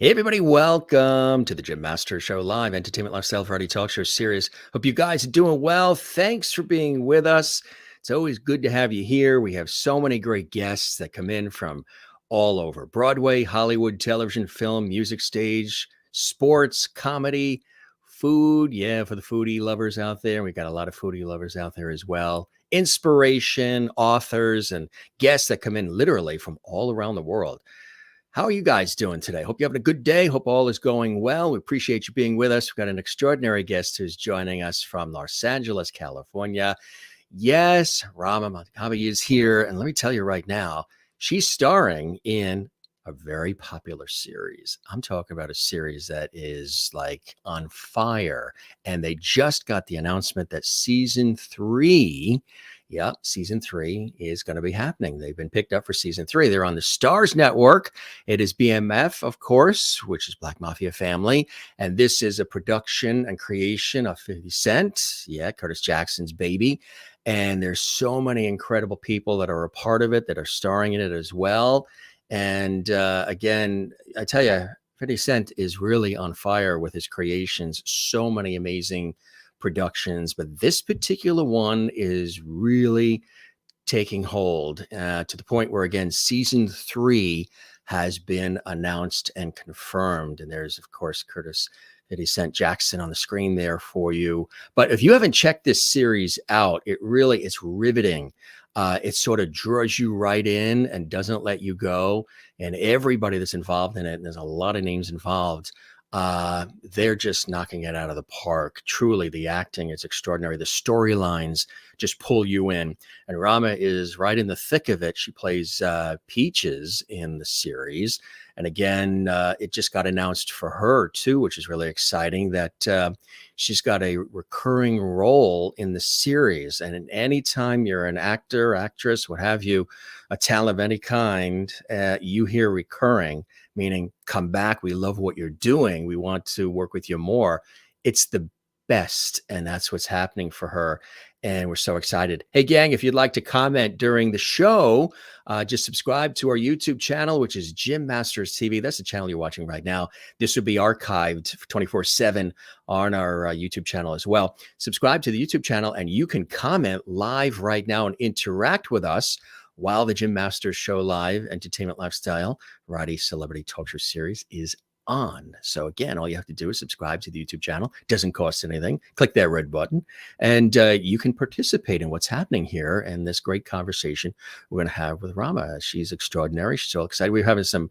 Hey everybody, welcome to the Jim Master Show live entertainment lifestyle variety talk show series. Hope you guys are doing well. Thanks for being with us. It's always good to have you here. We have so many great guests that come in from all over Broadway, Hollywood, television, film, music, stage, sports, comedy, food. Yeah, for the foodie lovers out there. We've got a lot of foodie lovers out there as well. Inspiration, authors, and guests that come in literally from all around the world. How are you guys doing today? Hope you're having a good day. Hope all is going well. We appreciate you being with us. We've got an extraordinary guest who's joining us from Los Angeles, California. Yes, Rama Montakhabi is here. And let me tell you right now, she's starring in a very popular series. I'm talking about a series that is like on fire. And they just got the announcement that season 3. Yep, season 3 is going to be happening. They've been picked up for season 3. They're on the Starz Network. It is BMF, of course, which is Black Mafia family. And this is a production and creation of 50 Cent. Yeah, Curtis Jackson's baby. And there's so many incredible people that are a part of it, that are starring in it as well. And again, I tell you, 50 Cent is really on fire with his creations. So many amazing productions, but this particular one is really taking hold to the point where, again, season 3 has been announced and confirmed. And there's, of course, Curtis 50 Cent Jackson on the screen there for you. But if you haven't checked this series out, it's riveting. It sort of draws you right in and doesn't let you go. And everybody that's involved in it, and there's a lot of names involved, they're just knocking it out of the park. Truly, the acting is extraordinary. The storylines just pull you in. And Rama is right in the thick of it. She plays Peaches in the series. And again, it just got announced for her too, which is really exciting, that she's got a recurring role in the series. And anytime you're an actor, actress, what have you, a talent of any kind, you hear recurring, meaning come back. We love what you're doing. We want to work with you more. It's the best. And that's what's happening for her. And we're so excited. Hey, gang, if you'd like to comment during the show, just subscribe to our YouTube channel, which is Jim Masters TV. That's the channel you're watching right now. This will be archived 24/7 on our YouTube channel as well. Subscribe to the YouTube channel, and you can comment live right now and interact with us while the Jim Masters Show live entertainment lifestyle variety celebrity talk show series is on. So again, all you have to do is subscribe to the YouTube channel. Doesn't cost anything. Click that red button, and you can participate in what's happening here and this great conversation we're going to have with Rama. She's extraordinary. She's so excited. We were having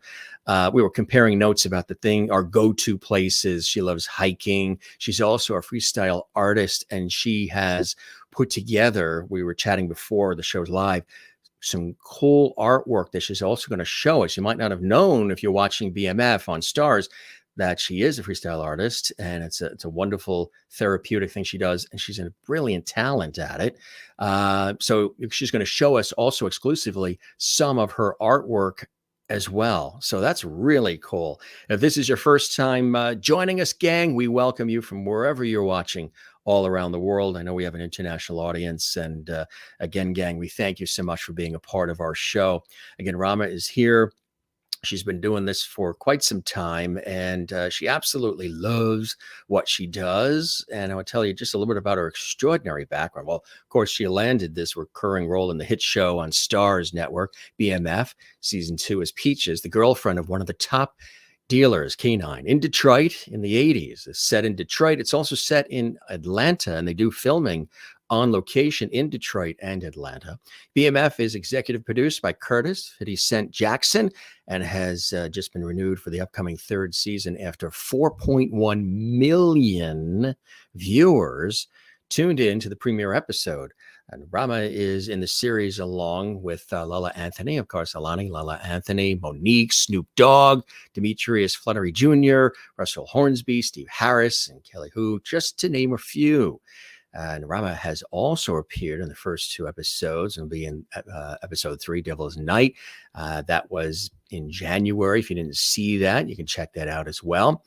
we were comparing notes about our go-to places. She loves hiking. She's also a freestyle artist, and she has put together, we were chatting before the show's live, some cool artwork that she's also going to show us. You might not have known, if you're watching BMF on Starz, that she is a freestyle artist, and it's a wonderful therapeutic thing she does, and she's a brilliant talent at it. So she's going to show us also exclusively some of her artwork as well. So that's really cool. If this is your first time joining us, gang, we welcome you from wherever you're watching all around the world. I know we have an international audience. And again, gang, we thank you so much for being a part of our show. Again, Rama is here. She's been doing this for quite some time, and she absolutely loves what she does. And I will tell you just a little bit about her extraordinary background. Well, of course, she landed this recurring role in the hit show on Starz Network, BMF. Season 2 as Peaches, the girlfriend of one of the top dealers, K9, in Detroit in the 80s. It's set in Detroit. It's also set in Atlanta, and they do filming on location in Detroit and Atlanta. BMF is executive produced by Curtis 50 Cent Jackson, and has just been renewed for the upcoming 3rd season after 4.1 million viewers tuned in to the premiere episode. And Rama is in the series along with LaLa Anthony, of course, Alani, LaLa Anthony, Monique, Snoop Dogg, Demetrius Flenory Jr., Russell Hornsby, Steve Harris, and Kelly Hu, just to name a few. And Rama has also appeared in the first 2 episodes and will be in episode 3, Devil's Night. That was in January. If you didn't see that, you can check that out as well.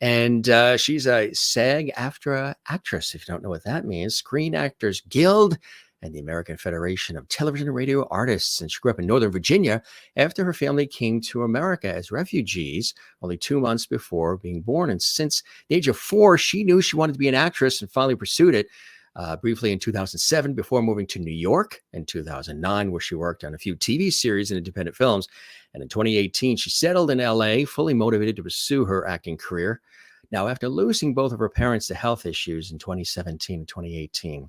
And she's a SAG AFTRA actress, if you don't know what that means, Screen Actors Guild and the American Federation of Television and Radio Artists. And she grew up in Northern Virginia after her family came to America as refugees only 2 months before being born. And since the age of 4, she knew she wanted to be an actress and finally pursued it. Briefly in 2007 before moving to New York in 2009, where she worked on a few TV series and independent films. And in 2018, she settled in LA, fully motivated to pursue her acting career. Now, after losing both of her parents to health issues in 2017 and 2018,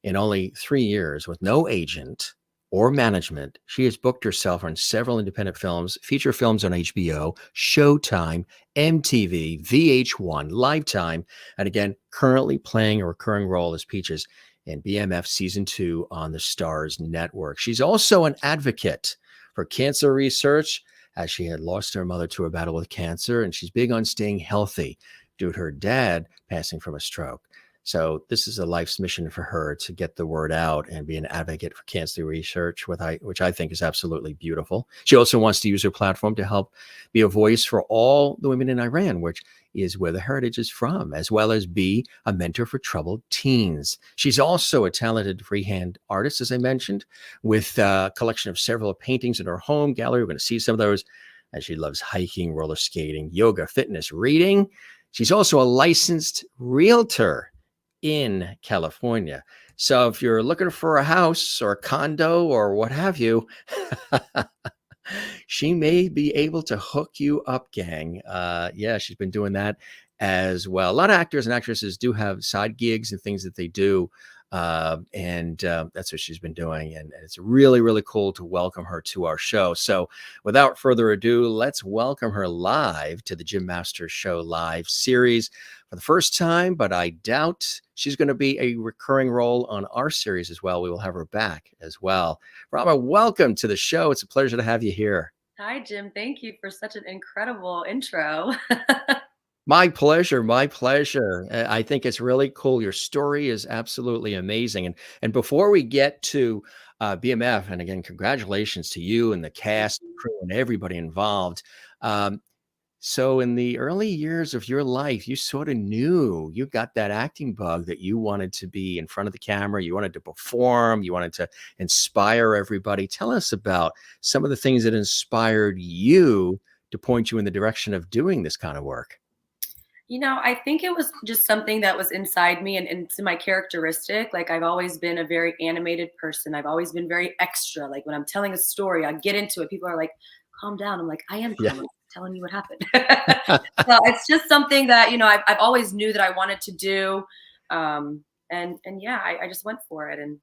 in only 3 years with no agent or management, she has booked herself on several independent films, feature films on HBO, Showtime, MTV, VH1, Lifetime, and again, currently playing a recurring role as Peaches in BMF Season 2 on the Starz Network. She's also an advocate for cancer research, as she had lost her mother to a battle with cancer, and she's big on staying healthy due to her dad passing from a stroke. So this is a life's mission for her, to get the word out and be an advocate for cancer research, which I think is absolutely beautiful. She also wants to use her platform to help be a voice for all the women in Iran, which is where the heritage is from, as well as be a mentor for troubled teens. She's also a talented freehand artist, as I mentioned, with a collection of several paintings in her home gallery. We're going to see some of those. And she loves hiking, roller skating, yoga, fitness, reading. She's also a licensed realtor in California. So if you're looking for a house or a condo or what have you, she may be able to hook you up, gang. Yeah, she's been doing that as well. A lot of actors and actresses do have side gigs and things that they do. And that's what she's been doing. And it's really, really cool to welcome her to our show. So without further ado, let's welcome her live to the Jim Master Show Live series for the first time, but I doubt she's going to be a recurring role on our series as well. We will have her back as well. Rama, welcome to the show. It's a pleasure to have you here. Hi, Jim. Thank you for such an incredible intro. My pleasure. My pleasure. I think it's really cool. Your story is absolutely amazing. And before we get to BMF, and again, congratulations to you and the cast, crew, and everybody involved. So in the early years of your life, you sort of knew you got that acting bug, that you wanted to be in front of the camera, you wanted to perform, you wanted to inspire everybody. Tell us about some of the things that inspired you to point you in the direction of doing this kind of work. I think it was just something that was inside me and into my characteristic. Like, I've always been a very animated person. I've always been very extra. Like, when I'm telling a story, I get into it. People are like, calm down. I'm like, I am calm. Yeah. I'm telling you what happened. So it's just something that, I've always knew that I wanted to do. And yeah, I just went for it and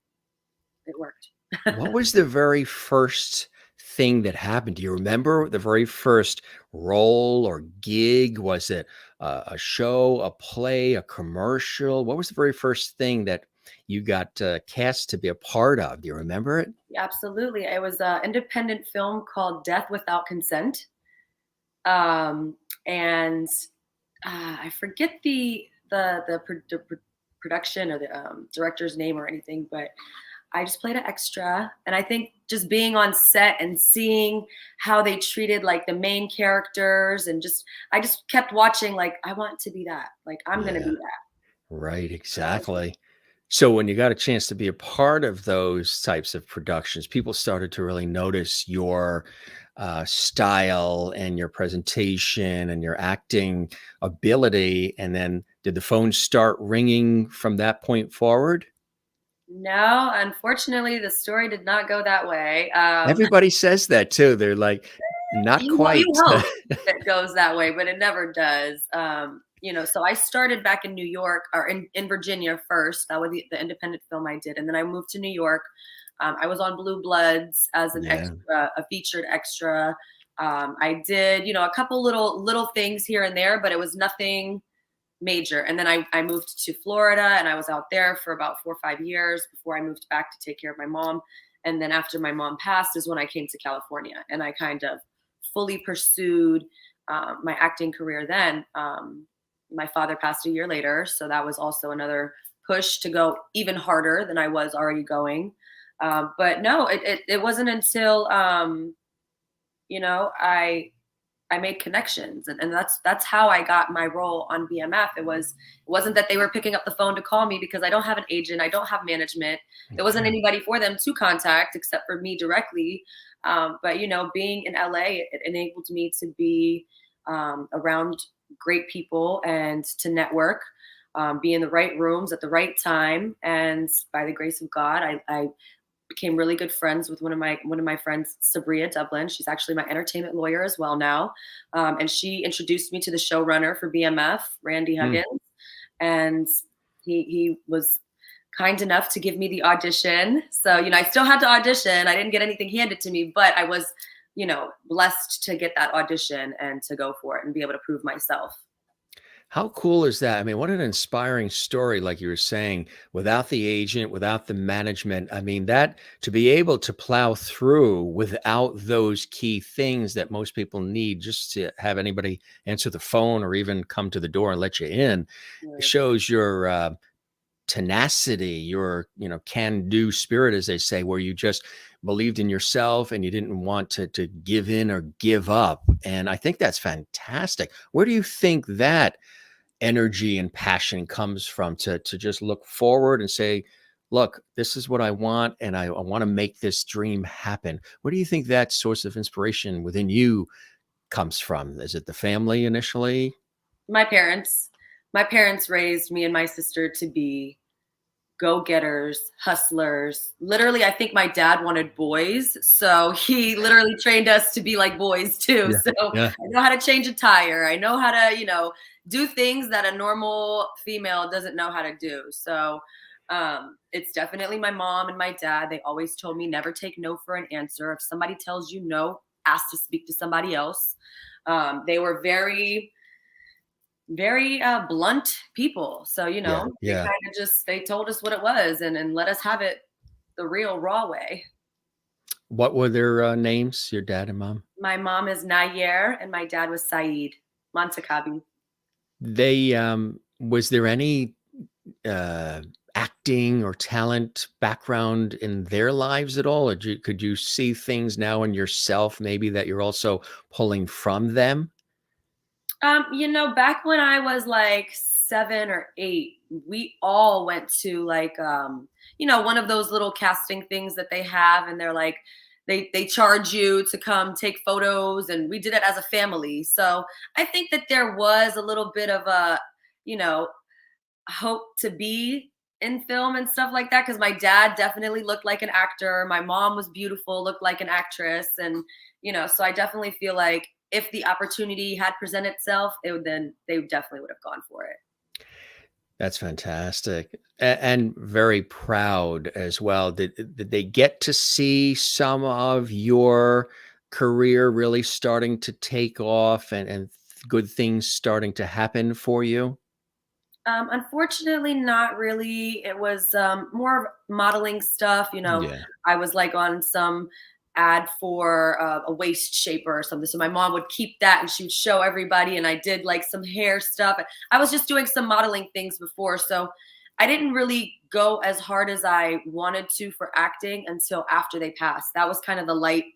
it worked. What was the very first thing that happened? Do you remember the very first role or gig? Was it a show, a play, a commercial? What was the very first thing that you got cast to be a part of? Do you remember it? Yeah, absolutely. It was an independent film called Death Without Consent. And I forget the production or the director's name or anything, but I just played an extra. And I think just being on set and seeing how they treated like the main characters, and I just kept watching, like, I want to be that. Like, I'm going to be that. Right, exactly. So when you got a chance to be a part of those types of productions, people started to really notice your style and your presentation and your acting ability. And then did the phone start ringing from that point forward? No, unfortunately, the story did not go that way. Everybody says that too. They're like, not You quite. hope it goes that way, but it never does. So I started back in New York, or in Virginia first. That was the independent film I did. And then I moved to New York. I was on Blue Bloods as an extra, a featured extra. I did, a couple little things here and there, but it was nothing major. And then I moved to Florida, and I was out there for about 4 or 5 years before I moved back to take care of my mom. And then after my mom passed is when I came to California, and I kind of fully pursued my acting career then. My father passed a year later, so that was also another push to go even harder than I was already going. But no, it wasn't until I I made connections, and that's how I got my role on BMF. It wasn't that they were picking up the phone to call me, because I don't have an agent, I don't have management. There wasn't Okay. anybody for them to contact except for me directly. But being in LA, it enabled me to be around great people and to network, be in the right rooms at the right time, and by the grace of God, I became really good friends with one of my friends, Sabria Dublin. She's actually my entertainment lawyer as well now, and she introduced me to the showrunner for BMF, Randy Hmm. Huggins, and he was kind enough to give me the audition. So I still had to audition. I didn't get anything handed to me, but I was blessed to get that audition and to go for it and be able to prove myself. How cool is that? I mean, what an inspiring story, like you were saying, without the agent, without the management. I mean, that to be able to plow through without those key things that most people need just to have anybody answer the phone or even come to the door and let you in Right. shows your tenacity, your, can-do spirit, as they say, where you just believed in yourself and you didn't want to give in or give up. And I think that's fantastic. Where do you think that energy and passion comes from to just look forward and say, look, this is what I want, and I want to make this dream happen? Where do you think that source of inspiration within you comes from? Is it the family initially? My parents, my parents raised me and my sister to be go-getters, hustlers. Literally, I think my dad wanted boys, so he literally trained us to be like boys too. Yeah. So Yeah. I know how to change a tire. I know how to, do things that a normal female doesn't know how to do. So it's definitely my mom and my dad. They always told me never take no for an answer. If somebody tells you no, ask to speak to somebody else. They were very very blunt people. So, Yeah. they Yeah. kind of just they told us what it was, and let us have it the real raw way. What were their names, your dad and mom? My mom is Nayer and my dad was Saeed Montakhabi. They was there any uh acting or talent background in their lives at all? Or could you see things now in yourself maybe that you're also pulling from them? Back when I was like 7 or 8, we all went to like one of those little casting things that they have, and they're like they charge you to come take photos, and we did it as a family. So I think that there was a little bit of a, you know, hope to be in film and stuff like that, because my dad definitely looked like an actor. My mom was beautiful, looked like an actress, and so I definitely feel like if the opportunity had presented itself, then they definitely would have gone for it. That's fantastic, and very proud as well. Did they get to see some of your career really starting to take off and good things starting to happen for you? Unfortunately, not really. It was more of modeling stuff. Yeah. I was like on some ad for a waist shaper or something. So my mom would keep that and she would show everybody. And I did like some hair stuff. I was just doing some modeling things before. So I didn't really go as hard as I wanted to for acting until after they passed. That was kind of the light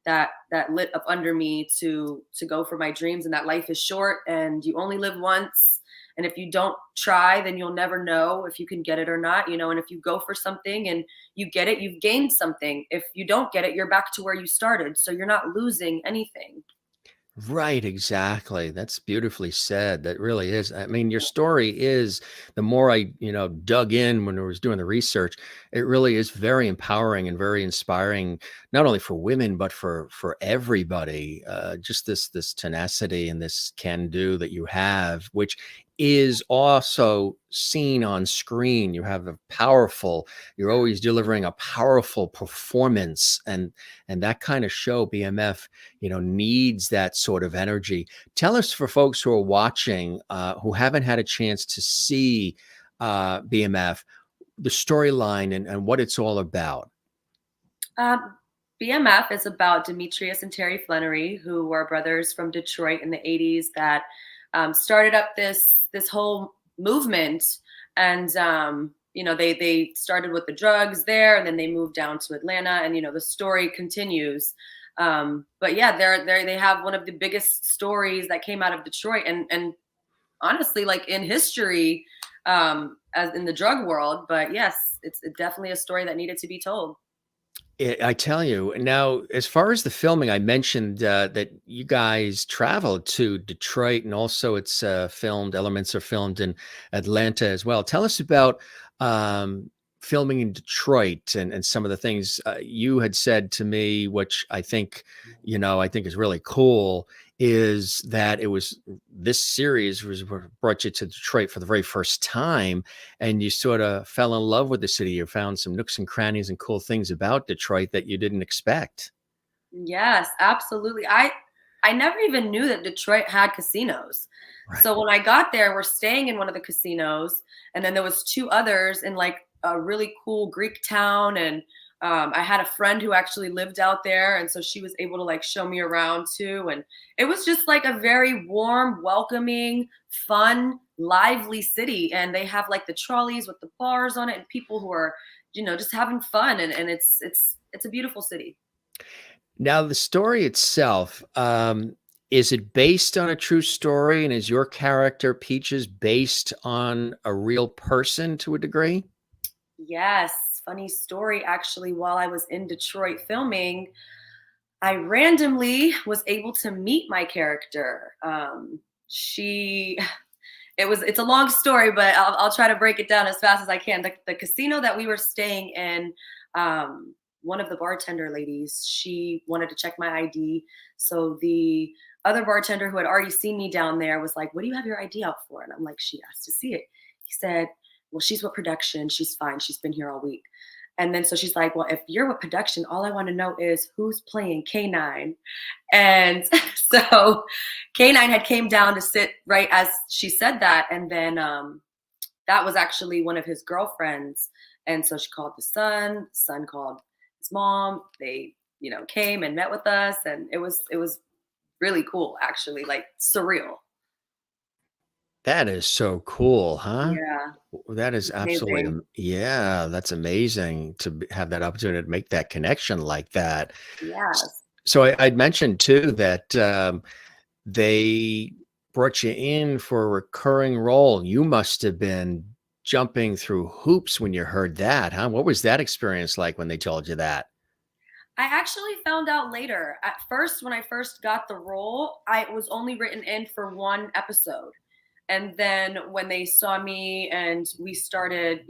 that lit up under me to go for my dreams, and that life is short and you only live once, and if you don't try, then you'll never know if you can get it or not. And if you go for something and you get it, you've gained something. If you don't get it, you're back to where you started, so you're not losing anything. Right, exactly. That's beautifully said. That really is. I mean, your story is, the more I, dug in when I was doing the research, it really is very empowering and very inspiring, not only for women, but for everybody. Just this tenacity and this can do that you have, which is also seen on screen. You have you're always delivering a powerful performance, and that kind of show, BMF, needs that sort of energy. Tell us, for folks who are watching, who haven't had a chance to see BMF, the storyline and what it's all about. Um, BMF is about Demetrius and Terry Flenory, who were brothers from Detroit in the '80s that started up this whole movement, and they started with the drugs there, and then they moved down to Atlanta, and the story continues. But yeah, they have one of the biggest stories that came out of Detroit, and honestly, like in history, as in the drug world. But yes, it's definitely a story that needed to be told. I tell you now, as far as the filming, I mentioned that you guys traveled to Detroit, and also it's filmed. Elements are filmed in Atlanta as well. Tell us about um, filming in Detroit and some of the things you had said to me, which I think, I think is really cool. Is that it was this series was what brought you to Detroit for the very first time, and you sort of fell in love with the city. You found some nooks and crannies and cool things about Detroit that you didn't expect. Yes, absolutely. I never even knew that Detroit had casinos. Right. So when I got there, we're staying in one of the casinos, and then there was two others in like a really cool Greek town, and I had a friend who actually lived out there, and so she was able to like show me around too, and it was just like a very warm, welcoming, fun, lively city, and they have like the trolleys with the bars on it, and people who are, just having fun, and it's a beautiful city. Now, the story itself, is it based on a true story? And is your character, Peaches, based on a real person to a degree? Yes, funny story. Actually, while I was in Detroit filming, I randomly was able to meet my character. She, it's a long story, but I'll try to break it down as fast as I can. The casino that we were staying in, one of the bartender ladies, she wanted to check my ID. So the other bartender who had already seen me down there was like, "What do you have your ID out for?" And I'm like, "She asked to see it." He said, "Well, she's with production. She's fine. She's been here all week." And then so she's like, "Well, if you're with production, all I want to know is who's playing K9." And so K9 had came down to sit right as she said that. And then that was actually one of his girlfriends. And so she called the son called his mom. They, came and met with us. And it was really cool, actually, like surreal. That is so cool, huh? Yeah. That is absolutely, Amazing. yeah, that's amazing to have that opportunity to make that connection like that. S- Yes. So I'd mentioned too that they brought you in for a recurring role. You must have been jumping through hoops when you heard that, huh? What was that experience like when they told you that? I actually found out later. At first, when I first got the role, I was only written in for one episode. And then when they saw me and we started,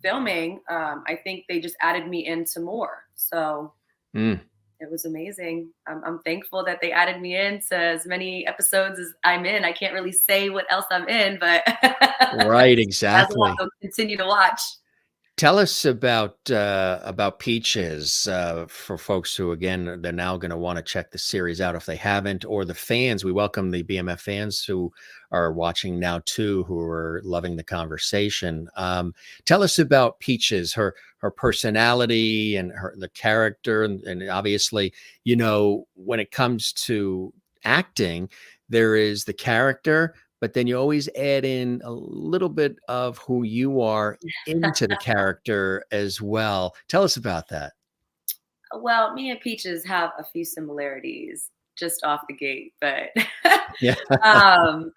filming, I think they just added me into more. So Mm, it was amazing. I'm thankful that they added me in to as many episodes as I'm in. I can't really say what else I'm in, but right, as long exactly. as I'll continue to watch. Tell us about Peaches, for folks who, again, they're now gonna wanna check the series out if they haven't, or the fans. We welcome the BMF fans who are watching now too, who are loving the conversation. Tell us about Peaches, her personality and the character, and obviously, when it comes to acting, there is the character, but then you always add in a little bit of who you are into the character as well. Tell us about that. Well, me and Peaches have a few similarities just off the gate, but Yeah. um,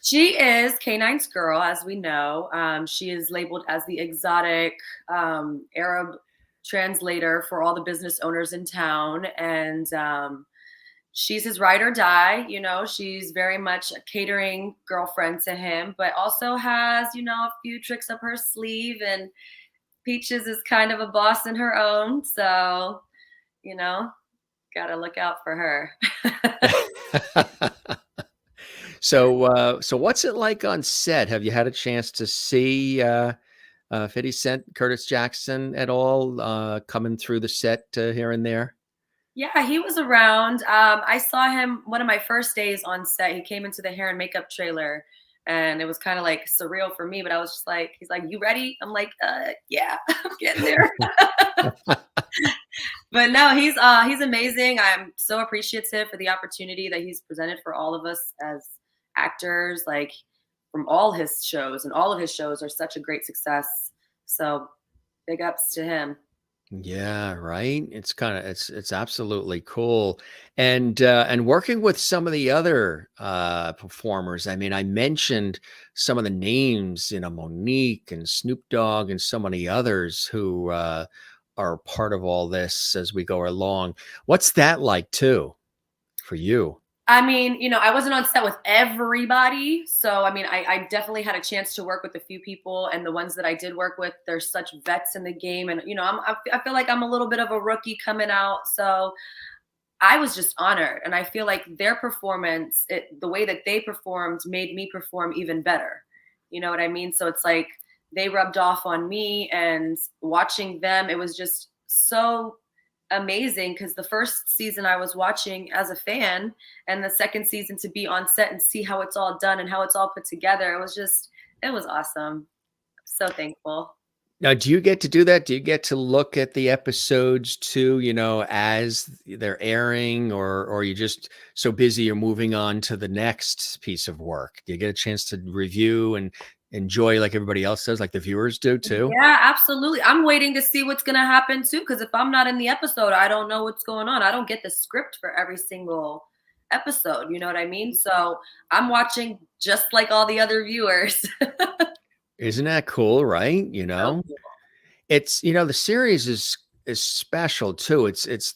she is K9's girl, as we know. She is labeled as the exotic Arab translator for all the business owners in town, and she's his ride or die. She's very much a catering girlfriend to him, but also has a few tricks up her sleeve, and Peaches is kind of a boss in her own, so you know, gotta look out for her. So what's it like on set? Have you had a chance to see 50 Cent, Curtis Jackson at all coming through the set here and there? Yeah, he was around. I saw him one of my first days on set. He came into the hair and makeup trailer, and it was kind of like surreal for me. But I was just like, he's like, "You ready?" I'm like, "Yeah, I'm getting there." But no, he's amazing. I'm so appreciative for the opportunity that he's presented for all of us as actors, like from all his shows, and all of his shows are such a great success. So big ups to him. Yeah, right. It's absolutely cool. And working with some of the other performers. I mean, I mentioned some of the names, Monique and Snoop Dogg and so many others who are part of all this as we go along. What's that like too for you? I mean, I wasn't on set with everybody. So, I mean, I definitely had a chance to work with a few people. And the ones that I did work with, they're such vets in the game. And, I feel like I'm a little bit of a rookie coming out. So I was just honored. And I feel like their performance, the way that they performed made me perform even better. You know what I mean? So it's like they rubbed off on me, and watching them, it was just so amazing because the first season I was watching as a fan, and the second season to be on set and see how it's all done and how it's all put together, it was awesome. So thankful. Now, do you get to do that? Do you get to look at the episodes too, as they're airing, or are you just so busy you're moving on to the next piece of work? Do you get a chance to review and enjoy like everybody else does, like the viewers do too? Yeah, absolutely. I'm waiting to see what's going to happen too, because if I'm not in the episode, I don't know what's going on. I don't get the script for every single episode. You know what I mean? So I'm watching just like all the other viewers. Isn't that cool, right? So cool. It's the series is special too. It's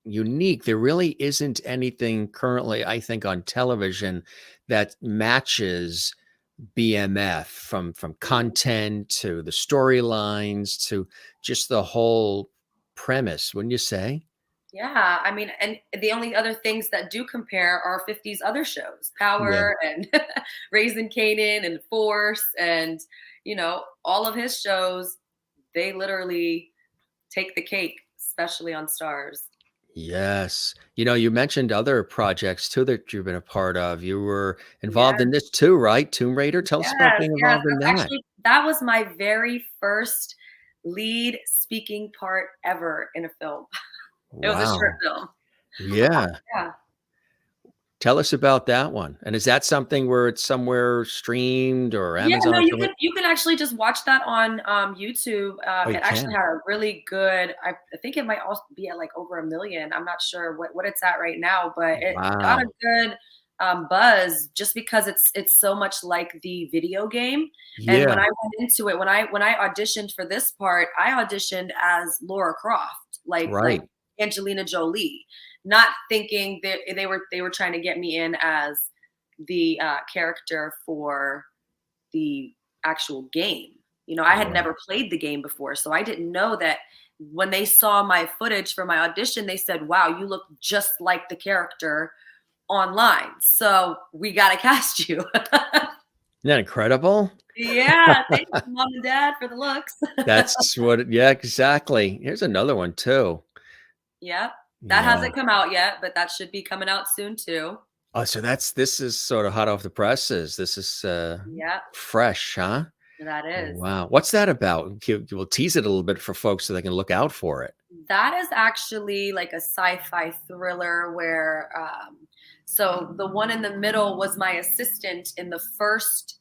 unique. There really isn't anything currently, I think, on television that matches BMF from content to the storylines to just the whole premise, wouldn't you say? Yeah, I mean, and the only other things that do compare are 50's other shows, Yeah. Power and Raising Kanan and Force, and all of his shows. They literally take the cake, especially on Stars. Yes. You mentioned other projects too that you've been a part of. You were involved Yeah. in this too, right? Tomb Raider. Tell us about Yes, being yes. involved in That's that. actually that was my very first lead speaking part ever in a film. It was a short Wow. film. Yeah. Yeah. Tell us about that one. And is that something where it's somewhere streamed or Yeah, Amazon no, or you something? can you can actually just watch that on YouTube. Oh, It you actually can? had a really good. I think it might also be at like over 1 million. I'm not sure what it's at right now, but it got a Wow. good buzz just because it's so much like the video game. And when Yeah, I went into it, when I auditioned for this part, I auditioned as Laura Croft, like right. Angelina Jolie, not thinking that they were trying to get me in as the character for the actual game. I had Right. never played the game before, so I didn't know that when they saw my footage for my audition, they said, "Wow, you look just like the character online. So we got to cast you." Isn't that incredible? Yeah, thanks, mom and dad, for the looks. That's what yeah, exactly. Here's another one too. Yep. That Yeah. hasn't come out yet, but that should be coming out soon too. Oh, so this is sort of hot off the presses. This is, Yep, fresh, huh? that is. Wow. What's that about? We'll tease it a little bit for folks so they can look out for it. That is actually like a sci-fi thriller where so the one in the middle was my assistant in the first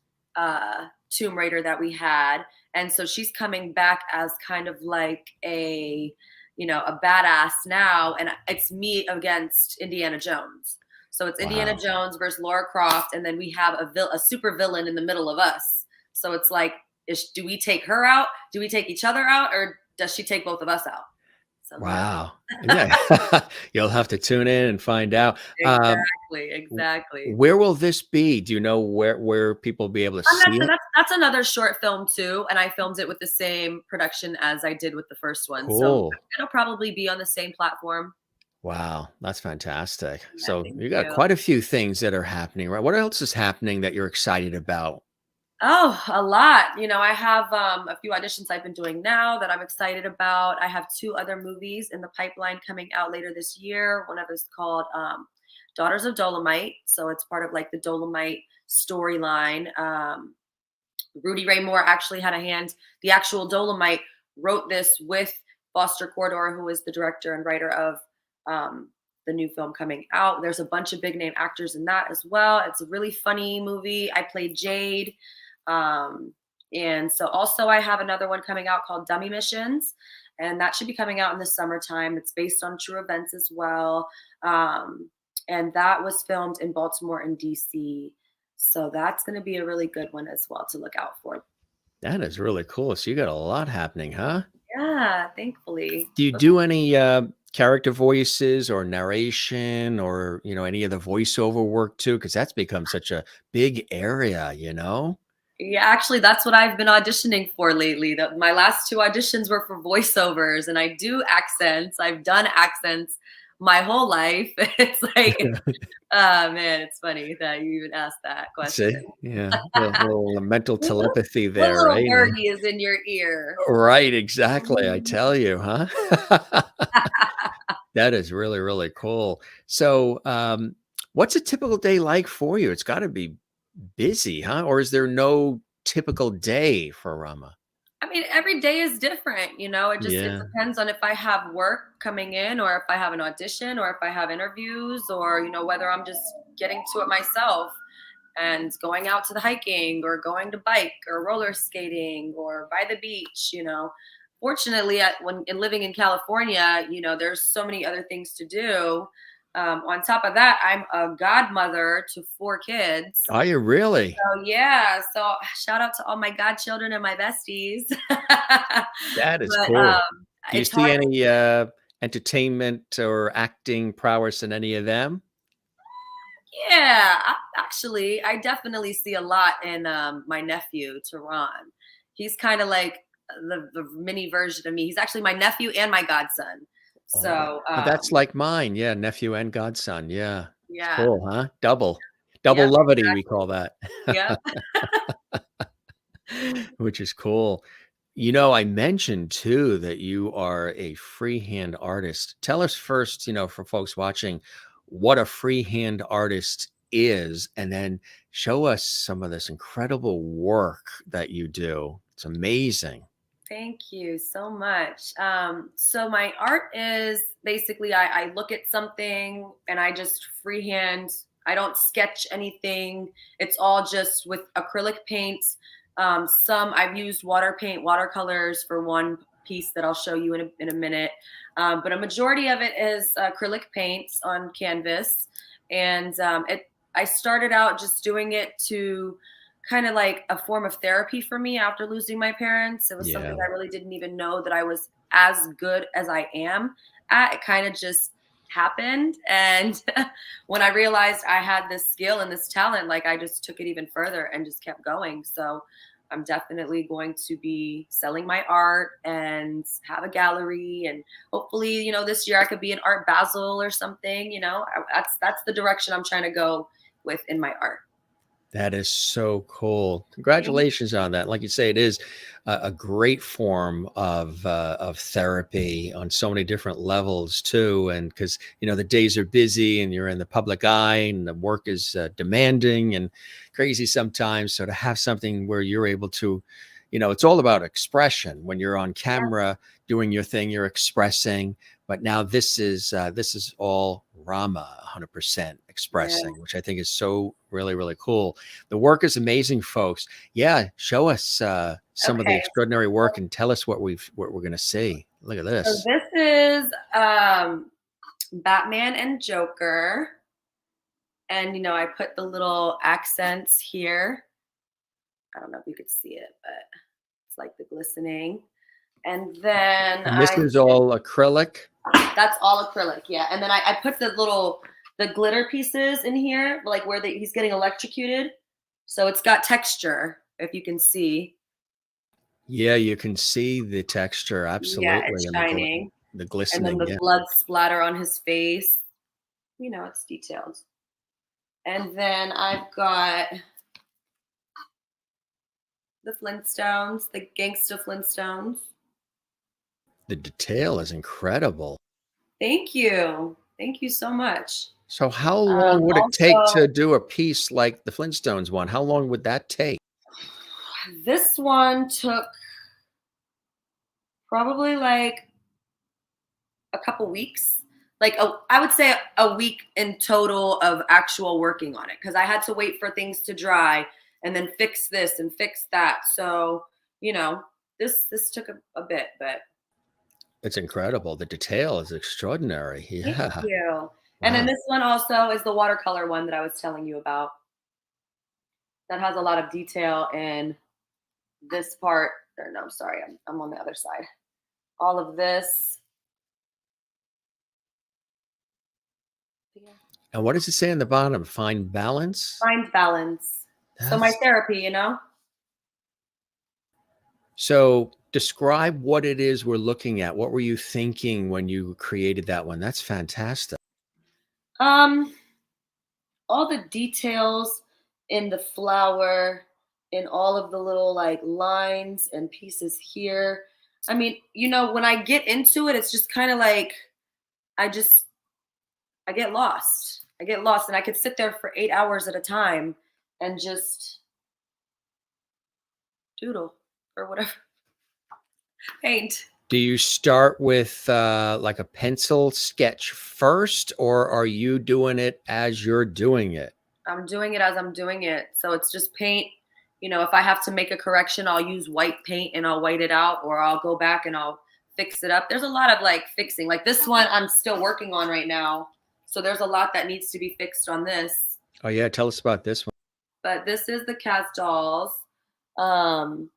Tomb Raider that we had. And so she's coming back as kind of like a badass now, and it's me against Indiana Jones. So it's Indiana Wow. Jones versus Laura Croft, and then we have a super villain in the middle of us. So it's like, do we take her out? Do we take each other out, or does she take both of us out? So yeah, Wow. Yeah. You'll have to tune in and find out. exactly, W exactly. where will this be? Do you know where people will be able to And see it? that's another short film too, and I filmed it with the same production as I did with the first one. So Cool. it'll probably be on the same platform. Wow, that's fantastic. Yeah, So thank you got you. quite a few things that are happening, right? What else is happening that you're excited about? Oh, a lot. I have a few auditions I've been doing now that I'm excited about. I have two other movies in the pipeline coming out later this year. One of is called Daughters of Dolomite. So it's part of like the Dolomite storyline. Rudy Ray Moore actually had a hand. The actual Dolomite wrote this with Foster Cordor, who is the director and writer of the new film coming out. There's a bunch of big name actors in that as well. It's a really funny movie. I played Jade. And so also I have another one coming out called Dummy Missions. and that should be coming out in the summertime. It's based on true events as well. And that was filmed in Baltimore and DC. So that's going to be a really good one as well to look out for. That is really cool. So you got a lot happening, huh? Yeah, thankfully. Do you do any character voices or narration or, any of the voiceover work too? Because that's become such a big area, Yeah, actually, that's what I've been auditioning for lately. My last two auditions were for voiceovers, and I do accents. I've done accents my whole life. It's like, man, it's funny that you even asked that question. See? Yeah. Little mental telepathy What there, little right? birdie is in your ear? Right, exactly. I tell you, huh? That is really, really cool. So, what's a typical day like for you? It's got to be busy, huh? Or is there no typical day for Rama? I mean, every day is different, it Yeah. depends on if I have work coming in or if I have an audition or if I have interviews or, whether I'm just getting to it myself and going out to the hiking or going to bike or roller skating or by the beach. Fortunately, when in living in California, there's so many other things to do. On top of that, I'm a godmother to 4 kids. Are you really? So yeah, so shout out to all my godchildren and my besties. That is But cool. Do you it's see hard. any entertainment or acting prowess in any of them? Yeah, actually, I definitely see a lot in my nephew, Tehran. He's kind of like the mini version of me. He's actually my nephew and my godson. So Oh, that's like mine. Yeah, nephew and godson. Yeah. It's yeah, cool, huh? Double. Double yep, levity, we exactly. call that. Yep. Which is cool. I mentioned too that you are a freehand artist. Tell us first, for folks watching, what a freehand artist is, and then show us some of this incredible work that you do. It's amazing. Thank you so much. So my art is basically I look at something and I just freehand. I don't sketch anything. It's all just with acrylic paints. Some I've used water paint, watercolors for one piece that I'll show you in a minute. But a majority of it is acrylic paints on canvas, and I started out just doing it to kind of like a form of therapy for me after losing my parents. It was something Yeah. I really didn't even know that I was as good as I am at. It kind of just happened. And when I realized I had this skill and this talent, like I just took it even further and just kept going. So I'm definitely going to be selling my art and have a gallery. And hopefully, this year I could be an art Basel or something. That's the direction I'm trying to go with in my art. That is so cool. Congratulations on that. Like you say, it is a great form of therapy on so many different levels too. And because the days are busy and you're in the public eye and the work is demanding and crazy sometimes. So to have something where you're able to, it's all about expression. When you're on Yeah. camera doing your thing, you're expressing. But now this is all Rama 100% Yeah. expressing, which I think is so really, really cool. The work is amazing, folks. Yeah, show us some of the Okay. extraordinary work and tell us what we're going to see. Look at So this. this is Batman and Joker. And, I put the little accents here. I don't know if you could see it, but it's like the glistening. And then And this is all acrylic. that's all acrylic. Yeah. And then I put the glitter pieces in here, like where he's getting electrocuted. So it's got texture, if you can see. Yeah, you can see the texture Yeah, absolutely, it's and shining. the And then glistening. the Yeah, blood splatter on his face. It's detailed. And then I've got the Flintstones, the gangsta Flintstones. the detail is incredible. Thank you. Thank you so much. So, how long would it take Also, to do a piece like the Flintstones one? How long would that take? this one took probably like a couple weeks. I would say a week in total of actual working on it because I had to wait for things to dry and then fix this and fix that. So, this took a bit, but It's incredible. The detail is extraordinary. Thank Yeah. you. And then Wow. this one also is the watercolor one that I was telling you about. That has a lot of detail in this part. Or no, I'm sorry, I'm on the other side. All of this. Yeah. And what does it say on the bottom? Find balance? Find balance. So my That's therapy, you know? so describe what it is we're looking at. What were you thinking when you created that one? That's fantastic. Um, all the details in the flower, in all of the little like lines and pieces here. I mean, you know, when I get into it, it's just kind of like I just I get lost. I get lost and I could sit there for 8 hours at a time and just doodle or whatever. Paint. Do you start with like a pencil sketch first, or are you doing it as you're doing it? I'm doing it as I'm doing it. So it's just paint. You know, if I have to make a correction, I'll use white paint and I'll white it out, or I'll go back and I'll fix it up. There's a lot of like fixing. Like this one I'm still working on right now. So there's a lot that needs to be fixed on this. Oh yeah, tell us about this one. But this is the cast dolls. Um,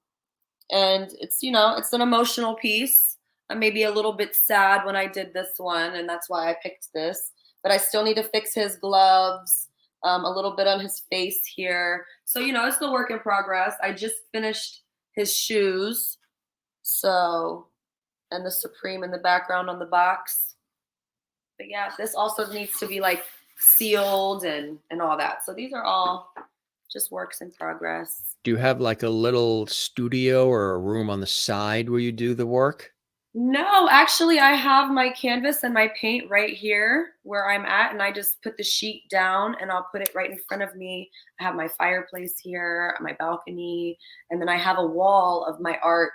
and it's, you know, it's an emotional piece. I may be a little bit sad when I did this one, and that's why I picked this. But I still need to fix his gloves, a little bit on his face here. So, you know, it's the work in progress. I just finished his shoes. So, and the Supreme in the background on the box. But yeah, this also needs to be like sealed and all that. So these are all just works in progress. Do you have like a little studio or a room on the side where you do the work? No, actually, I have my canvas and my paint right here where I'm at, and I just put the sheet down and I'll put it right in front of me. I have my fireplace here, my balcony, and then I have a wall of my art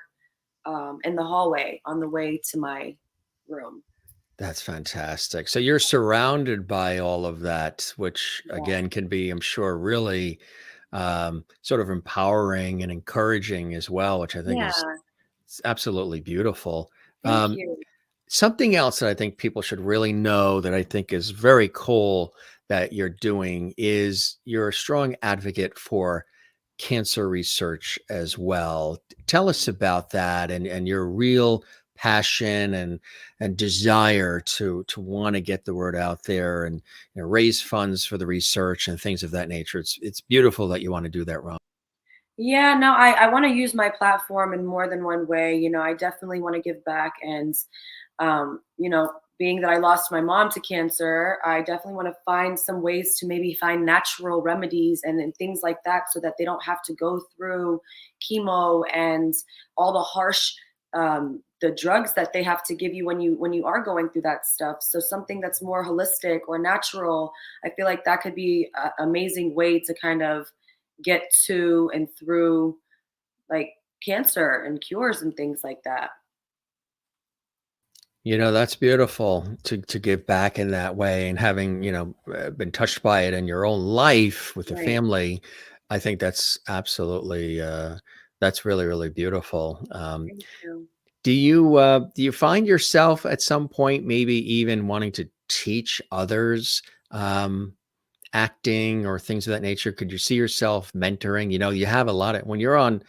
in the hallway on the way to my room. That's fantastic. So you're surrounded by all of that, which Yeah. again can be, I'm sure, really sort of empowering and encouraging as well, which I think Yeah, is absolutely beautiful. thank Um, you. Something else that I think people should really know that I think is very cool that you're doing is you're a strong advocate for cancer research as well. Tell us about that and your real passion and desire to want to get the word out there and raise funds for the research and things of that nature. It's beautiful that you want to do that, Ron. Yeah, no, I want to use my platform in more than one way. You know, I definitely want to give back. And, you know, being that I lost my mom to cancer, I definitely want to find some ways to maybe find natural remedies and things like that so that they don't have to go through chemo and all the harsh the drugs that they have to give you when you are going through that stuff. So something that's more holistic or natural, I feel like that could be an amazing way to kind of get to and through like cancer and cures and things like that. That's beautiful to give back in that way and having, been touched by it in your own life with the Right. family. I think that's absolutely, that's really, really beautiful. Thank you. Do you find yourself at some point maybe even wanting to teach others, acting or things of that nature? Could you see yourself mentoring? You have a lot of when you're on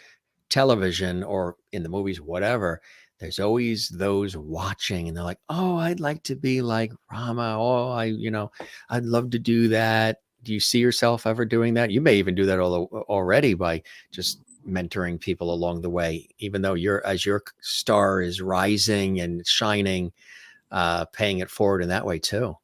television or in the movies, whatever, there's always those watching and they're like, oh, I'd like to be like Rama. Oh, I'd love to do that. Do you see yourself ever doing that? You may even do that already by just mentoring people along the way, even though as your star is rising and shining, paying it forward in that way too.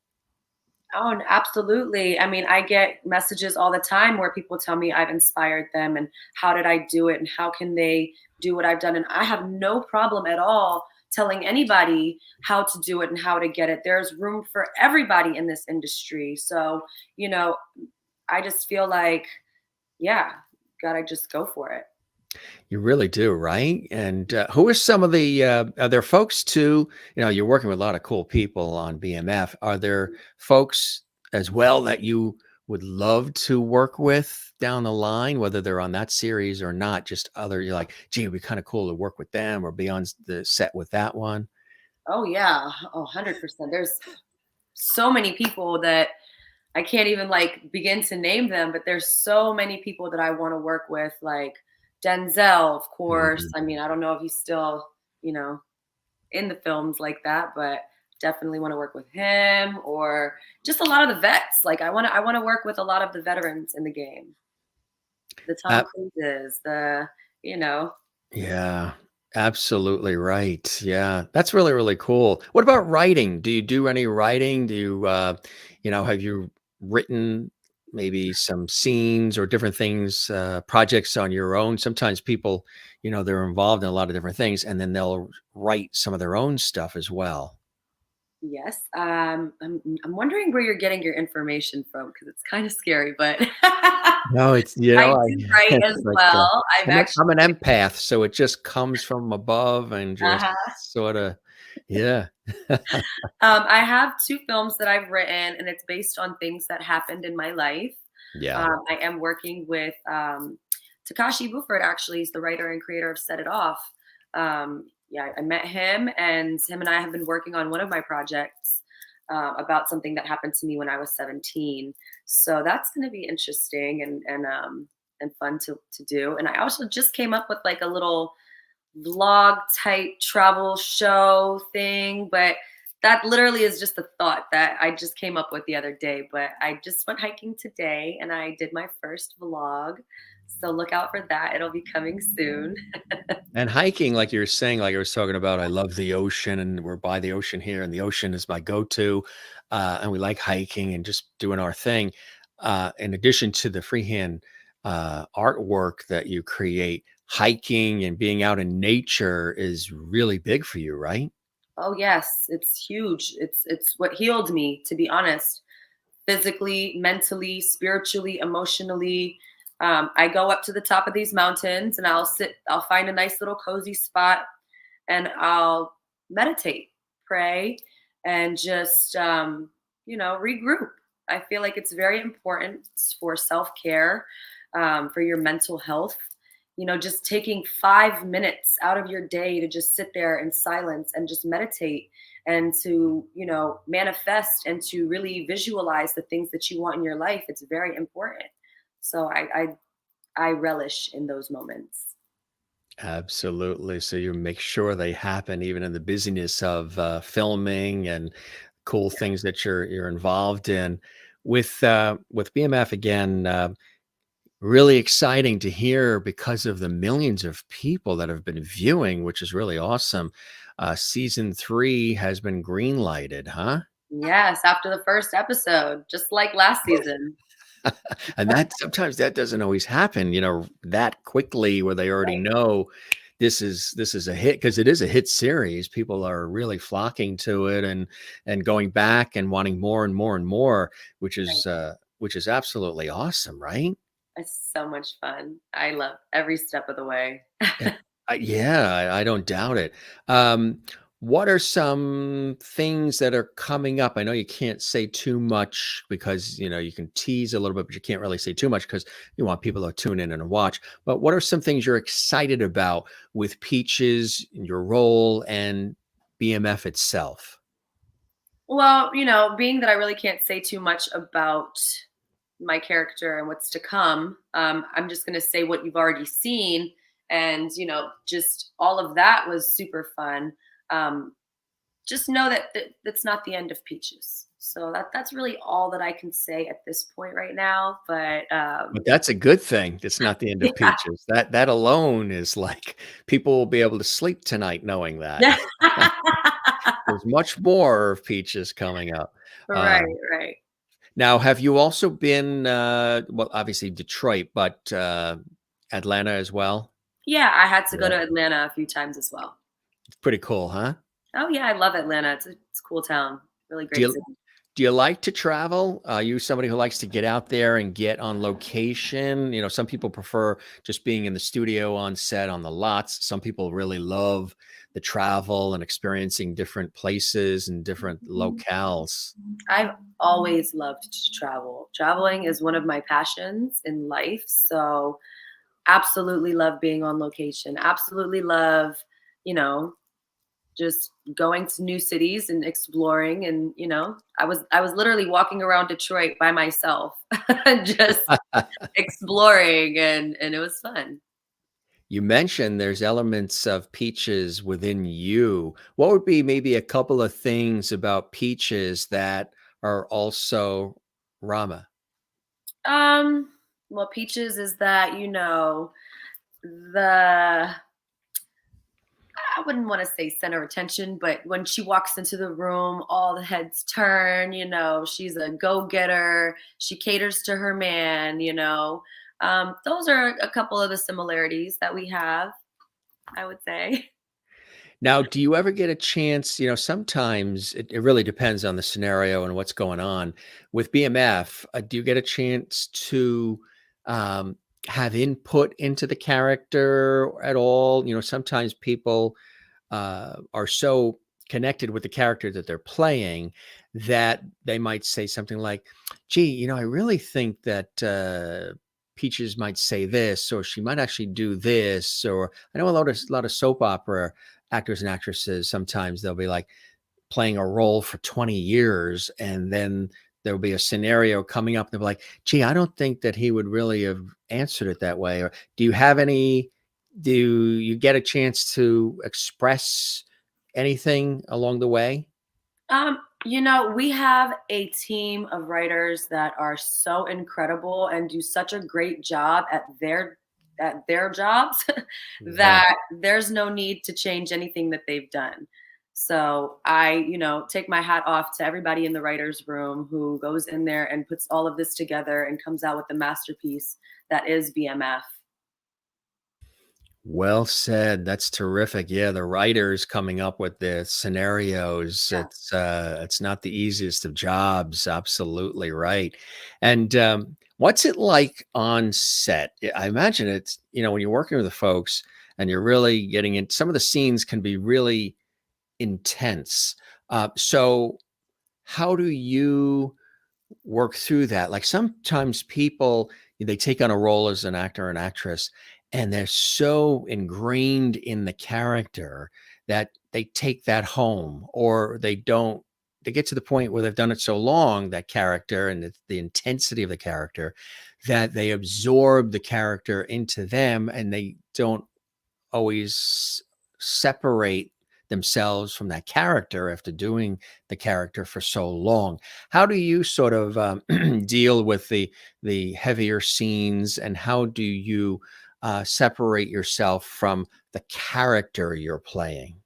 Oh, absolutely. I mean, I get messages all the time where people tell me I've inspired them and how did I do it and how can they do what I've done. And I have no problem at all telling anybody how to do it and how to get it. There's room for everybody in this industry. So, you know, I just feel like, yeah, gotta just go for it. You really do, right? And who are some of the are there folks too? You're working with a lot of cool people on BMF. Are there folks as well that you would love to work with down the line, whether they're on that series or not? Just other, you're like, gee, it'd be kind of cool to work with them or be on the set with that one. Oh yeah, 100%. There's so many people that I can't even like begin to name them, but there's so many people that I want to work with, like Denzel, of course. Mhm. I mean, I don't know if he's still, you know, in the films like that, but definitely want to work with him or just a lot of the vets. Like I want to work with a lot of the veterans in the game. The Tom Ab Cruises, the, you know. Yeah, absolutely right. Yeah, that's really, really cool. What about writing? Do you do any writing? Do you, have you written maybe some scenes or different things, projects on your own? Sometimes people, they're involved in a lot of different things and then they'll write some of their own stuff as well. Yes. I'm wondering where you're getting your information from because it's kind of scary, but No, it's, I do write it's as like, well. I've I'm an actually empath, so it just comes from above and just uh-huh. sort of, yeah. I have two films that I've written, and it's based on things that happened in my life. Yeah. I am working with Takashi Buford. Actually, he's the writer and creator of Set It Off. Yeah, I met him, and him and I have been working on one of my projects about something that happened to me when I was 17. So that's going to be interesting and fun to do. And I also just came up with like a little vlog type travel show thing, but that literally is just a thought that I just came up with the other day. But I just went hiking today and I did my first vlog. So look out for that. It'll be coming soon. And hiking, like you were saying, like I was talking about, I love the ocean and we're by the ocean here, and the ocean is my go-to. And we like hiking and just doing our thing. In addition to the freehand artwork that you create, hiking and being out in nature is really big for you, right? Oh yes, it's huge. It's what healed me, to be honest. Physically, mentally, spiritually, emotionally. I go up to the top of these mountains and I'll find a nice little cozy spot and I'll meditate, pray, and just, regroup. I feel like it's very important for self care, for your mental health. Just taking 5 minutes out of your day to just sit there in silence and just meditate and to, manifest and to really visualize the things that you want in your life. It's very important. So I relish in those moments. Absolutely. So you make sure they happen even in the busyness of filming and cool things that you're involved in. With BMF again, really exciting to hear because of the millions of people that have been viewing, which is really awesome. Season 3 has been green lighted, huh? Yes, after the first episode, just like last season. And that sometimes that doesn't always happen, that quickly where they already Right, know this is a hit because it is a hit series. People are really flocking to it and going back and wanting more and more and more, right. which is absolutely awesome, right? It's so much fun. I love every step of the way. Yeah, yeah, I don't doubt it. Um, what are some things that are coming up? I know you can't say too much because, you can tease a little bit, but you can't really say too much because you want people to tune in and watch. But what are some things you're excited about with Peaches, your role, and BMF itself? Well, being that I really can't say too much about my character and what's to come, I'm just going to say what you've already seen. And, just all of that was super fun. Um, just know that that's not the end of Peaches. So that's really all that I can say at this point right now. But But that's a good thing. It's not the end of yeah. Peaches. That alone is like people will be able to sleep tonight knowing that. There's much more of Peaches coming up. Right, Uh, right. Now, have you also been, well, obviously Detroit, but, Atlanta as well? Yeah, I had to go Yeah. to Atlanta a few times as well. It's pretty cool, huh? Oh yeah, I love Atlanta. It's a cool town. Really Do great you city. do you like to travel? Are you somebody who likes to get out there and get on location? Some people prefer just being in the studio on set on the lots. Some people really love the travel and experiencing different places and different locales. I've always loved to travel. Traveling is one of my passions in life. So absolutely love being on location. Absolutely love, you know, just going to new cities and exploring. And I was literally walking around Detroit by myself, just exploring, and it was fun. You mentioned there's elements of Peaches within you. What would be maybe a couple of things about Peaches that are also Rama? Um, well, Peaches is that, the I wouldn't want to say center of attention, but when she walks into the room, all the heads turn. She's a go-getter. She caters to her man. Those are a couple of the similarities that we have, I would say. Now, do you ever get a chance, sometimes it really depends on the scenario and what's going on. With BMF, do you get a chance to um, have input into the character at all? Sometimes people are so connected with the character that they're playing that they might say something like, gee, I really think that Peaches might say this, or she might actually do this. Or I know a lot of soap opera actors and actresses, sometimes they'll be like playing a role for 20 years, and then there'll be a scenario coming up and they'll be like, gee, I don't think that he would really have answered it that way. Or do you get a chance to express anything along the way? We have a team of writers that are so incredible and do such a great job at their jobs Yeah. that there's no need to change anything that they've done. So I, take my hat off to everybody in the writers' room who goes in there and puts all of this together and comes out with the masterpiece that is BMF. Well said. That's terrific. Yeah, the writers coming up with the scenarios, Yeah. it's not the easiest of jobs. Absolutely right. And what's it like on set? I imagine it's, when you're working with the folks and you're really getting in, some of the scenes can be really intense. So how do you work through that? Like sometimes people, they take on a role as an actor or an actress, and they're so ingrained in the character that they take that home, or they don't. They get to the point where they've done it so long, that character and the intensity of the character, that they absorb the character into them, and they don't always separate themselves from that character after doing the character for so long. How do you sort of deal with the heavier scenes, and how do you separate yourself from the character you're playing?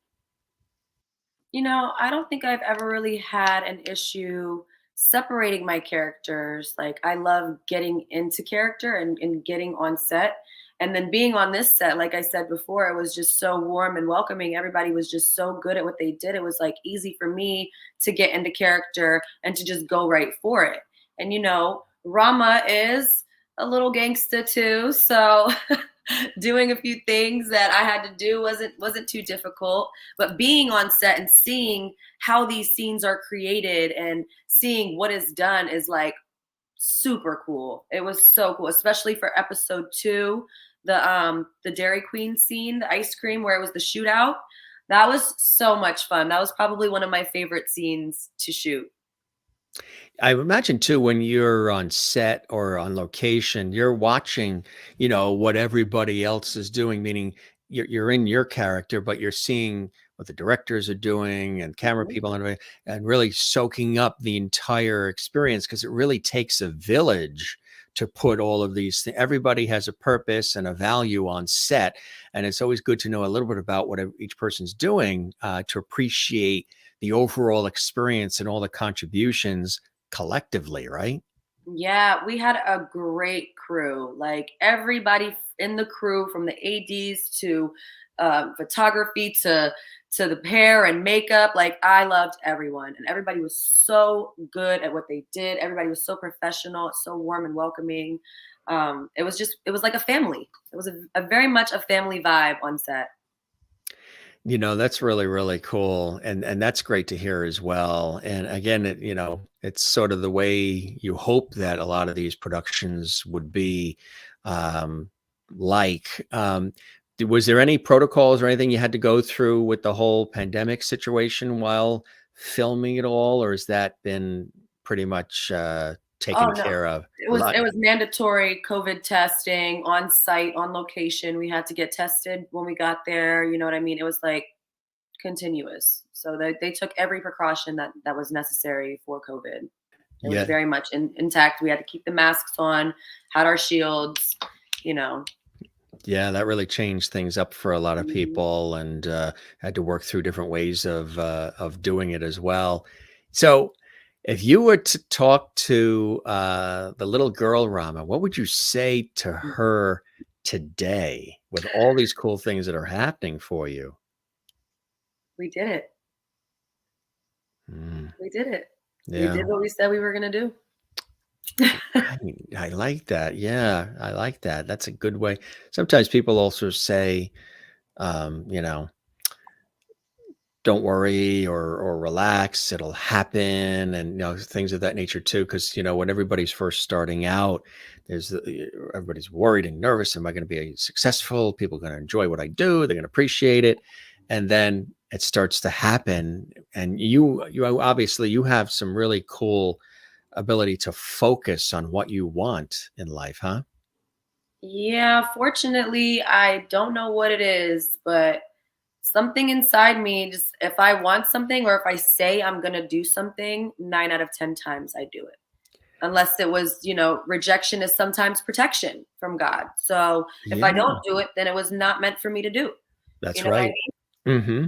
I don't think I've ever really had an issue separating my characters. Like, I love getting into character and getting on set. And then being on this set, like I said before, it was just so warm and welcoming. Everybody was just so good at what they did. It was like easy for me to get into character and to just go right for it. And Rama is a little gangsta too. So doing a few things that I had to do wasn't too difficult. But being on set and seeing how these scenes are created and seeing what is done is like super cool. It was so cool, especially for episode 2, the Dairy Queen scene, the ice cream where it was the shootout. That was so much fun. That was probably one of my favorite scenes to shoot. I imagine too, when you're on set or on location, you're watching, what everybody else is doing, meaning you're in your character, but you're seeing what the directors are doing and camera Mhm. people and really soaking up the entire experience, because it really takes a village to put all of these things. Everybody has a purpose and a value on set. And it's always good to know a little bit about what each person's doing, to appreciate the overall experience and all the contributions collectively, right? Yeah, we had a great crew. Like everybody in the crew, from the ADs to photography to the hair and makeup. Like I loved everyone, and everybody was so good at what they did. Everybody was so professional, so warm and welcoming. It was like a family. It was a very much a family vibe on set. That's really, really cool. And that's great to hear as well. And again, it's sort of the way you hope that a lot of these productions would be um like. Was there any protocols or anything you had to go through with the whole pandemic situation while filming it all, or has that been pretty much Oh taken no. care of? It A was lot. it was mandatory COVID testing on site, on location. We had to get tested when we got there. You know what I mean? It was like continuous. So they took every precaution that was necessary for COVID. It was Yeah, very much intact. We had to keep the masks on, had our shields, you know. yeah, that really changed things up for a lot of Mhm. people, and had to work through different ways of doing it as well. So, if you were to talk to the little girl Rama, what would you say to her today with all these cool things that are happening for you? We did it. Mm, We did it. We yeah. did what we said we were gonna do. I like that. Yeah, I like that. That's a good way. Sometimes people also say, you know, don't worry or relax, it'll happen, and things of that nature too. Because when everybody's first starting out, everybody's worried and nervous. Am I going to be successful? People going to enjoy what I do? They're going to appreciate it, and then it starts to happen. And you obviously you have some really cool ability to focus on what you want in life, huh? Yeah, fortunately, I don't know what it is, but something inside me, just if I want something or if I say I'm gonna do something, 9 out of 10 times I do it. Unless it was, rejection is sometimes protection from God. So if I Yeah, don't do it, then it was not meant for me to do. You that's know what I right. mean? Hmm.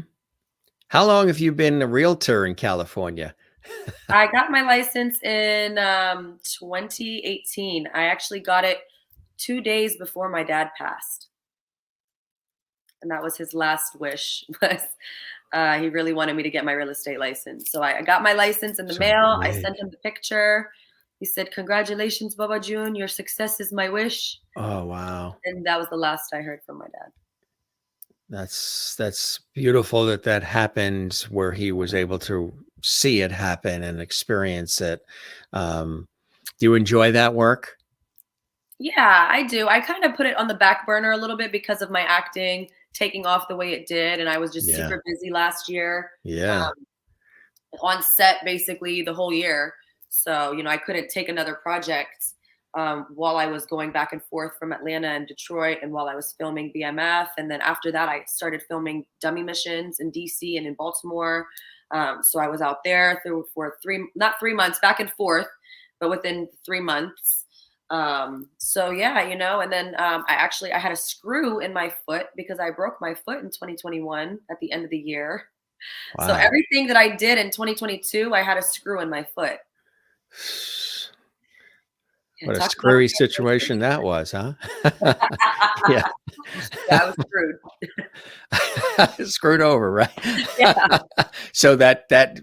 How long have you been a realtor in California? I got my license in 2018. I actually got it 2 days before my dad passed. And that was his last wish was he really wanted me to get my real estate license. So I got my license in the So mail. I big. sent him the picture. He said, "Congratulations, Baba June. Your success is my wish." Oh, wow. And that was the last I heard from my dad. That's beautiful that that happened where he was able to see it happen and experience it. Um, do you enjoy that work? Yeah, I do. I kind of put it on the back burner a little bit because of my acting taking off the way it did. And I was just Yeah. super busy last year. Yeah. Um, on set basically the whole year. So, I couldn't take another project while I was going back and forth from Atlanta and Detroit and while I was filming BMF. And then after that, I started filming dummy missions in DC and in Baltimore. So I was out there for not 3 months, back and forth, but within 3 months. So yeah, and then I had a screw in my foot because I broke my foot in 2021 at the end of the year. So Wow. everything that I did in 2022, I had a screw in my foot. Yeah, What a talk about screwy transition. situation that was, huh? Yeah. Yeah, I was screwed. Screwed over, right? Yeah. So that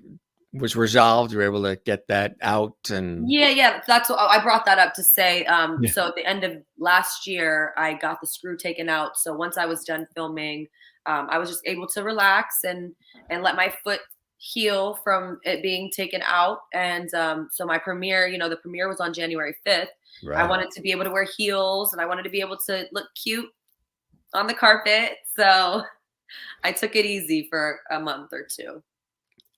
was resolved. You were able to get that out and Yeah, yeah. That's what I brought that up to say. yeah. So at the end of last year, I got the screw taken out. So once I was done filming, I was just able to relax and let my foot heal from it being taken out. And so my premiere, the premiere was on January 5th. I Right. wanted to be able to wear heels and I wanted to be able to look cute on the carpet. So I took it easy for a month or two.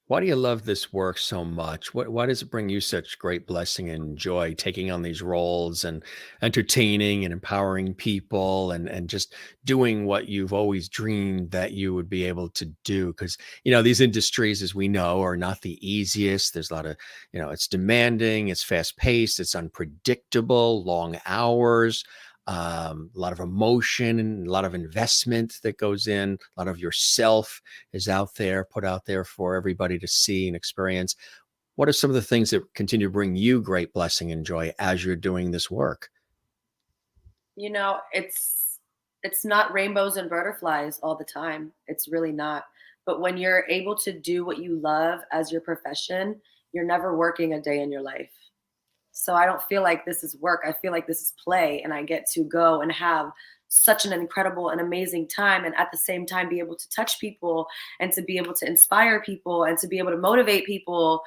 Why do you love this work so much? Why does it bring you such great blessing and joy taking on these roles and entertaining and empowering people and just doing what you've always dreamed that you would be able to do? Because these industries, as we know, are not the easiest. There's a lot of, it's demanding, it's fast paced, it's unpredictable, long hours. A lot of emotion and a lot of investment that goes in. A lot of yourself is out there, put out there for everybody to see and experience. What are some of the things that continue to bring you great blessing and joy as you're doing this work? It's not rainbows and butterflies all the time. It's really not. But when you're able to do what you love as your profession, you're never working a day in your life. So I don't feel like this is work. I feel like this is play and I get to go and have such an incredible and amazing time and at the same time be able to touch people and to be able to inspire people and to be able to motivate people.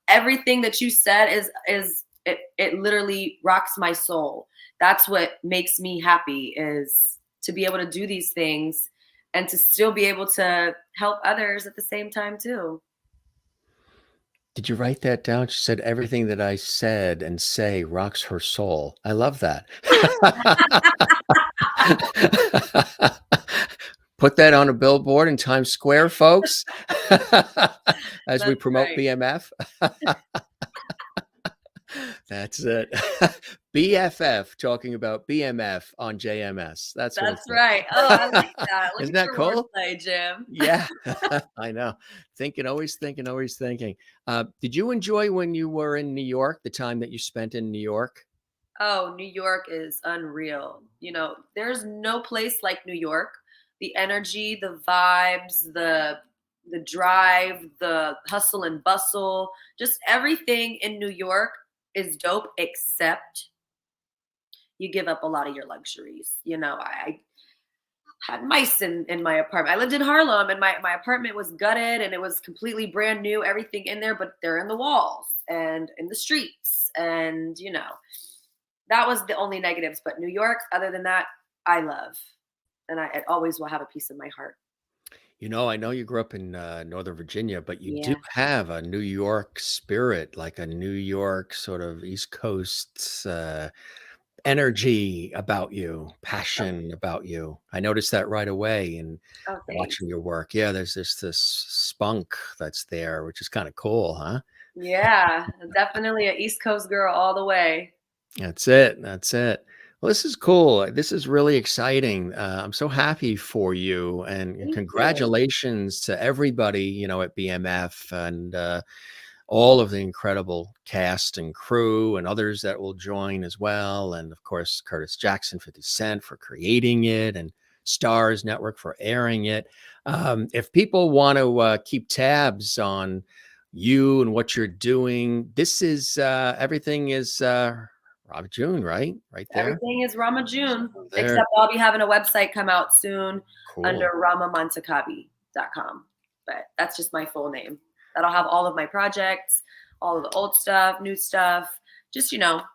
Everything that you said is it literally rocks my soul. That's what makes me happy is to be able to do these things and to still be able to help others at the same time too. Did you write that down? She said, everything that I said and say rocks her soul. I love that. Put that on a billboard in Times Square, folks, as we That's promote right. BMF. That's it. BFF talking about BMF on JMS. That's what That's it's right. Oh, I like that. Look Isn't at that your cool? wordplay, Jim. Yeah, I know. Thinking, always thinking, always thinking. Did you enjoy when you were in New York, the time that you spent in New York? Oh, New York is unreal. There's no place like New York. The energy, the vibes, the drive, the hustle and bustle, just everything in New York is dope except you give up a lot of your luxuries. I had mice in my apartment. I lived in Harlem and my apartment was gutted and it was completely brand new, everything in there, but they're in the walls and in the streets. And, that was the only negatives. But New York, other than that, I love. And it always will have a piece of my heart. I know you grew up in Northern Virginia, but you do Yeah. have a New York spirit, like a New York sort of East Coast energy about you, Oh, passion about you. I noticed that right away in oh, thanks. watching your work. Yeah, there's this spunk that's there, which is kind of cool, huh? Yeah, definitely an East Coast girl all the way. That's it. That's it. Well, this is cool. This is really exciting. I'm so happy for you, and Thank you. congratulations to everybody, at BMF and all of the incredible cast and crew and others that will join as well. And of course, Curtis Jackson, 50 Cent for creating it, and Starz Network for airing it. If people want to keep tabs on you and what you're doing, this is everything is Rob June, right? Right there. Everything is Rama June, There. except I'll be having a website come out soon under Cool. ramamontakhabi.com. But that's just my full name. That'll have all of my projects, all of the old stuff, new stuff, just, a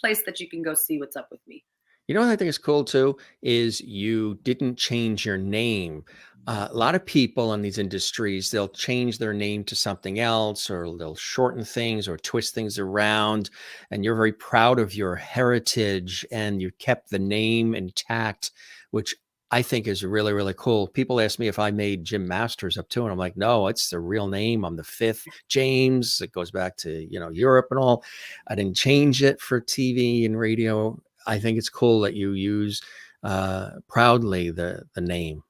place that you can go see what's up with me. What I think is cool too is you didn't change your name. A lot of people in these industries, they'll change their name to something else, or they'll shorten things or twist things around. And you're very proud of your heritage and you kept the name intact, which I think is really, really cool. People ask me if I made Jim Masters up too. And I'm like, no, it's the real name. I'm the fifth James. It goes back to, Europe and all. I didn't change it for TV and radio. I think it's cool that you use proudly the name.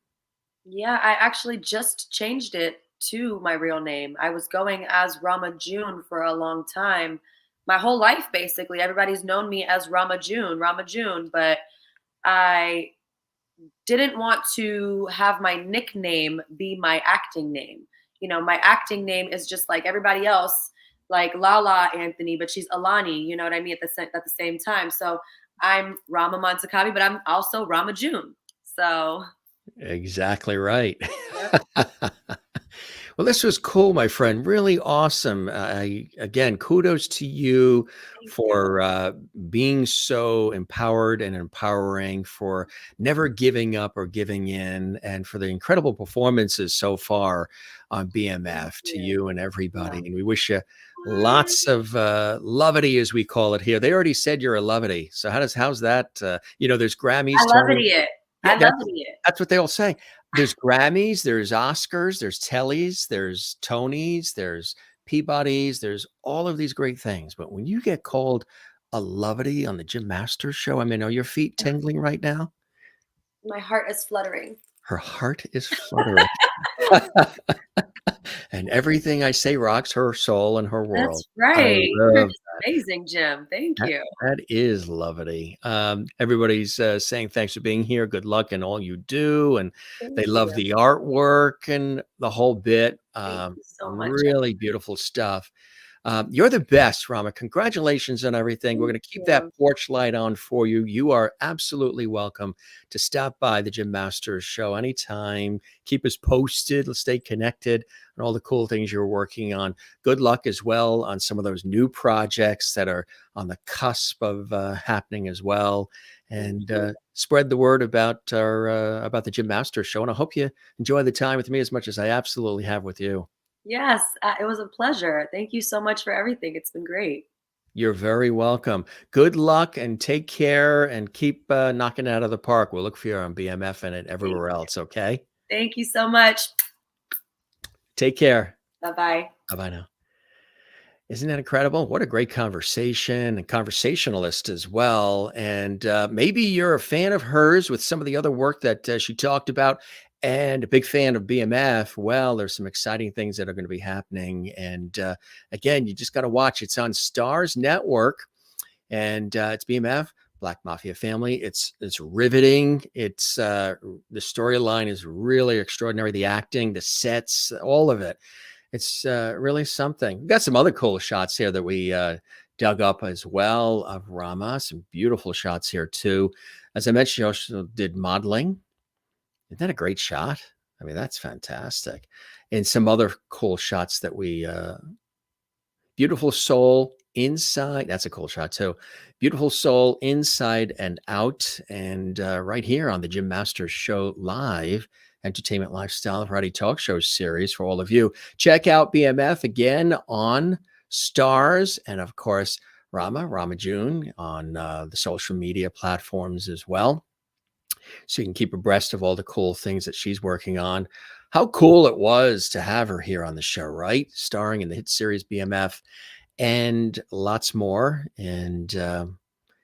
Yeah, I actually just changed it to my real name. I was going as Rama June for a long time. My whole life, basically, everybody's known me as Rama June, but I didn't want to have my nickname be my acting name. My acting name is just like everybody else, like LaLa Anthony, but she's Alani, you know what I mean, at the same time. So I'm Rama Montakhabi, but I'm also Rama June. So, Exactly right. yep. Well, this was cool, my friend. Really awesome. Again, kudos to you Thank you. for being so empowered and empowering, for never giving up or giving in, and for the incredible performances so far on Thank BMF, to you. you and everybody. Yeah. And we wish you lots of levity, as we call it here. They already said you're a levity. So how's that? There's I Grammys, love Tony. it. Yeah, I love it. that's what they all say. There's Grammys, there's Oscars, there's Tellys, there's Tonys, there's Peabodys, there's all of these great things. But when you get called a lovety on the Jim Masters show, I mean, are your feet tingling right now? My heart is fluttering. Her heart is fluttering. And everything I say rocks her soul and her world. That's I right. You're love just amazing, Jim. Thank that. you. That is lovely. Everybody's saying thanks for being here. Good luck in all you do. And Thank they love you. the artwork and the whole bit. Thank you so much. Really beautiful stuff. You're the best, Rama. Congratulations on everything. We're Thank going to keep that you. porch light on for you. You are absolutely welcome to stop by the Jim Masters show anytime. Keep us posted. Let's stay connected on all the cool things you're working on. Good luck as well on some of those new projects that are on the cusp of happening as well. Thank And you. spread the word about about the Jim Masters show. And I hope you enjoy the time with me as much as I absolutely have with you. Yes, it was a pleasure. Thank you so much for everything. It's been great. You're very welcome. Good luck and take care and keep knocking it out of the park. We'll look for you on BMF and Thank, everywhere else. Okay. thank you so much. Take care. Bye bye. Bye bye now. Isn't that incredible? What a great conversation and conversationalist as well. And maybe you're a fan of hers with some of the other work that she talked about and a big fan of BMF. Well, there's some exciting things that are going to be happening. And again, you just got to watch. It's on Starz Network and it's BMF. Black Mafia family. It's riveting. It's the storyline is really extraordinary. The acting, the sets, all of it. It's really something. We've got some other cool shots here that we dug up as well of Rama. Some beautiful shots here too. As I mentioned, she also did modeling. Isn't that a great shot? I mean, that's fantastic. And some other cool shots that we beautiful soul inside. That's a cool shot too. Beautiful soul inside and out. And right here on the Jim Masters Show Live, entertainment, lifestyle, variety talk show series for all of you. Check out BMF again on Starz. And of course, Rama June on the social media platforms as well. So you can keep abreast of all the cool things that she's working on. How cool it was to have her here on the show, right? Starring in the hit series BMF and lots more. And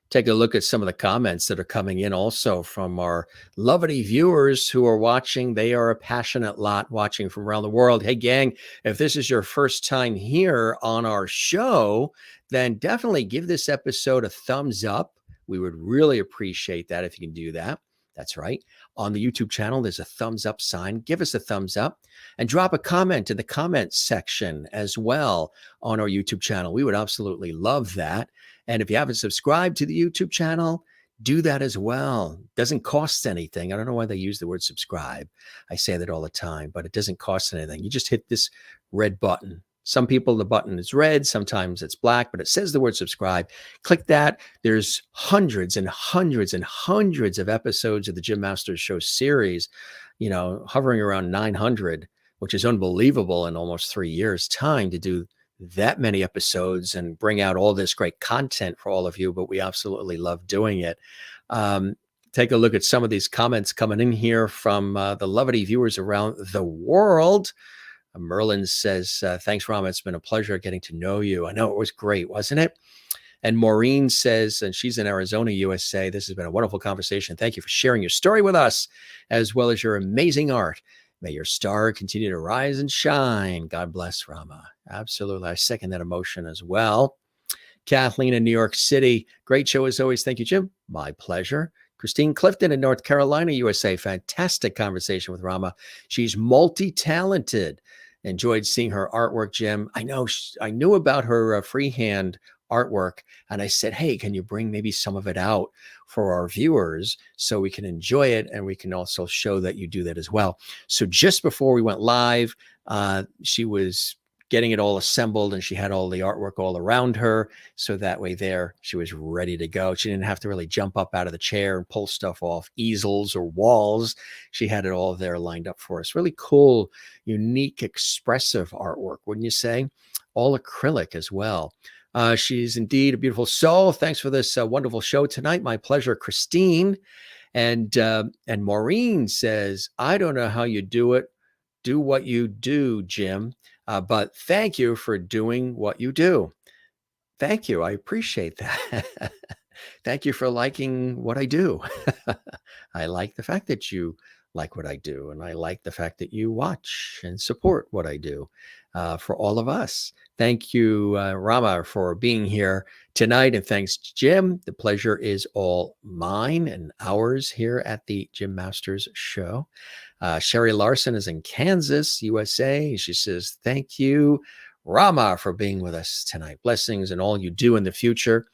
take a look at some of the comments that are coming in also from our lovely viewers who are watching. They are a passionate lot watching from around the world. Hey, gang, if this is your first time here on our show, then definitely give this episode a thumbs up. We would really appreciate that if you can do that. That's right. On the YouTube channel, there's a thumbs up sign. Give us a thumbs up and drop a comment in the comments section as well on our YouTube channel. We would absolutely love that. And if you haven't subscribed to the YouTube channel, do that as well. Doesn't cost anything. I don't know why they use the word subscribe. I say that all the time, but it doesn't cost anything. You just hit this red button. Some people, the button is red, sometimes it's black, but it says the word subscribe. Click that. There's hundreds and hundreds and hundreds of episodes of the Jim Masters Show series, you know, hovering around 900, which is unbelievable in almost 3 years' time to do that many episodes and bring out all this great content for all of you, but we absolutely love doing it. Take a look at some of these comments coming in here from the lovely viewers around the world. Merlin says, thanks, Rama. It's been a pleasure getting to know you. I know it was great, wasn't it? And Maureen says, and she's in Arizona, USA, this has been a wonderful conversation. Thank you for sharing your story with us, as well as your amazing art. May your star continue to rise and shine. God bless, Rama. Absolutely. I second that emotion as well. Kathleen in New York City. Great show as always. Thank you, Jim. My pleasure. Christine Clifton in North Carolina, USA. Fantastic conversation with Rama. She's multi-talented. Enjoyed seeing her artwork, Jim. I knew about her freehand artwork, and I said, hey, can you bring maybe some of it out for our viewers so we can enjoy it and we can also show that you do that as well. So just before we went live, she was getting it all assembled and she had all the artwork all around her. So that way there, she was ready to go. She didn't have to really jump up out of the chair and pull stuff off easels or walls. She had it all there lined up for us. Really cool, unique, expressive artwork, wouldn't you say? All acrylic as well. She's indeed a beautiful soul. Thanks for this wonderful show tonight. My pleasure, Christine. And Maureen says, I don't know how you do it. Do what you do, Jim. But thank you for doing what you do. Thank you. I appreciate that. Thank you for liking what I do. I like the fact that you like what I do. And I like the fact that you watch and support what I do for all of us. Thank you, Rama, for being here tonight. And thanks, Jim. The pleasure is all mine and ours here at the Jim Masters Show. Sherry Larson is in Kansas, USA. She says, thank you, Rama for being with us tonight. Blessings and all you do in the future.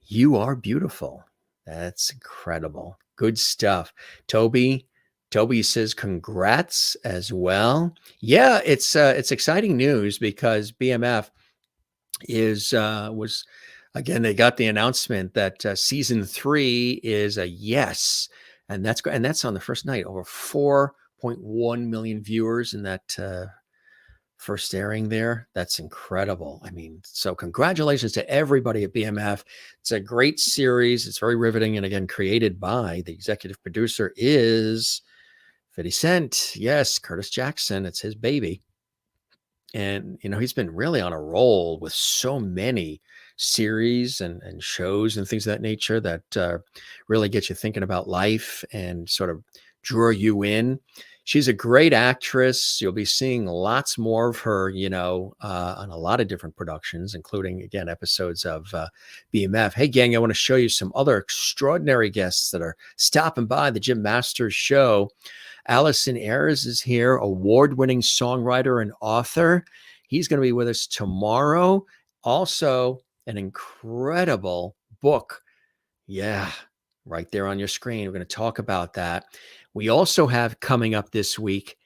You are beautiful. That's incredible. Good stuff. Toby says congrats as well. Yeah, it's exciting news because BMF was again, they got the announcement that season 3 is a yes, and that's on the first night. Over 4.1 million viewers in that first airing there. That's incredible. I mean, so congratulations to everybody at BMF. It's a great series. It's very riveting, and again, created by the executive producer is 50 Cent. Yes, Curtis Jackson. It's his baby. And, he's been really on a roll with so many series and shows and things of that nature that really get you thinking about life and sort of draw you in. She's a great actress. You'll be seeing lots more of her, on a lot of different productions, including, again, episodes of BMF. Hey, gang, I want to show you some other extraordinary guests that are stopping by the Jim Masters show. Allison Ayres is here, award-winning songwriter and author. He's going to be with us tomorrow. Also, an incredible book. Yeah, right there on your screen. We're going to talk about that. We also have coming up this week,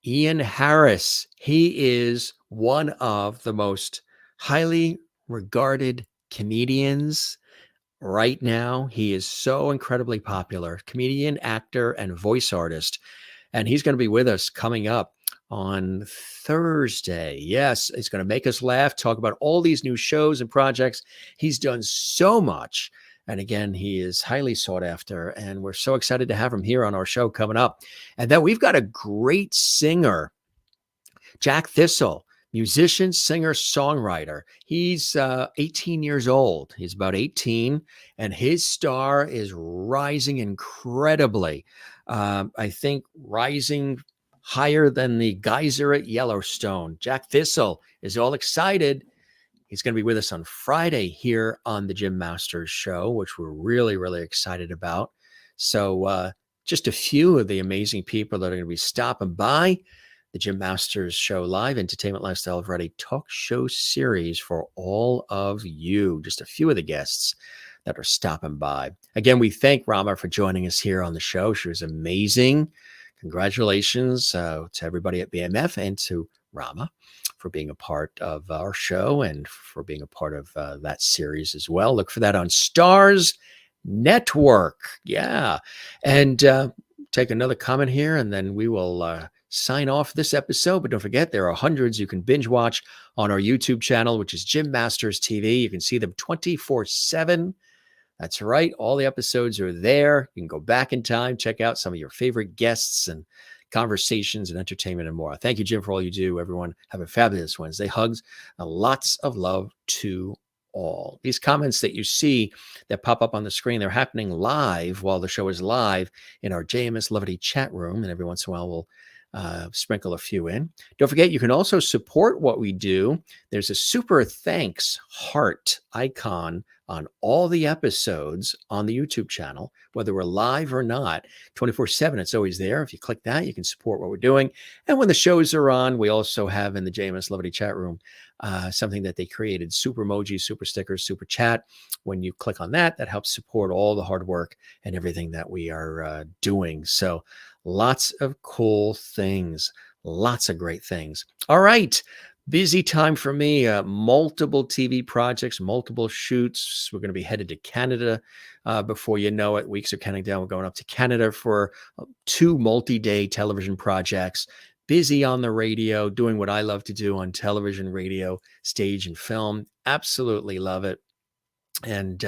Ian Harris. He is one of the most highly regarded comedians right now. He is so incredibly popular, comedian, actor, and voice artist. And he's going to be with us coming up on Thursday. Yes, he's going to make us laugh, talk about all these new shows and projects. He's done so much. And again, he is highly sought after. And we're so excited to have him here on our show coming up. And then we've got a great singer, Jack Thistle. Musician, singer, songwriter. He's 18 years old. He's about 18, and his star is rising incredibly. I think rising higher than the geyser at Yellowstone. Jack Thistle is all excited. He's going to be with us on Friday here on the Jim Masters show, which we're really, really excited about. So just a few of the amazing people that are going to be stopping by the Jim Masters Show Live, entertainment, lifestyle, variety talk show series for all of you. Just a few of the guests that are stopping by. Again, we thank Rama for joining us here on the show. She was amazing. Congratulations to everybody at BMF and to Rama for being a part of our show and for being a part of that series as well. Look for that on Starz Network. Yeah. And take another comment here, and then we will sign off this episode. But don't forget, there are hundreds you can binge watch on our YouTube channel, which is Jim Masters TV. You can see them 24/7. That's right. All the episodes are there. You can go back in time, check out some of your favorite guests and conversations and entertainment and more. Thank you, Jim, for all you do. Everyone, have a fabulous Wednesday. Hugs and lots of love to all. These comments that you see that pop up on the screen, they're happening live while the show is live in our JMS Levity chat room. And every once in a while, we'll sprinkle a few in. Don't forget, you can also support what we do. There's a super thanks heart icon on all the episodes on the YouTube channel, whether we're live or not, 24/7. It's always there. If you click that, you can support what we're doing. And when the shows are on, we also have in the JMS Levity chat room something that they created, super emojis, super stickers, super chat. When you click on that, that helps support all the hard work and everything that we are doing. So lots of cool things, lots of great things. All right. Busy time for me. Multiple TV projects, multiple shoots. We're going to be headed to Canada before you know it. Weeks are counting down. We're going up to Canada for 2 multi-day television projects. Busy on the radio, doing what I love to do on television, radio, stage, and film. Absolutely love it. And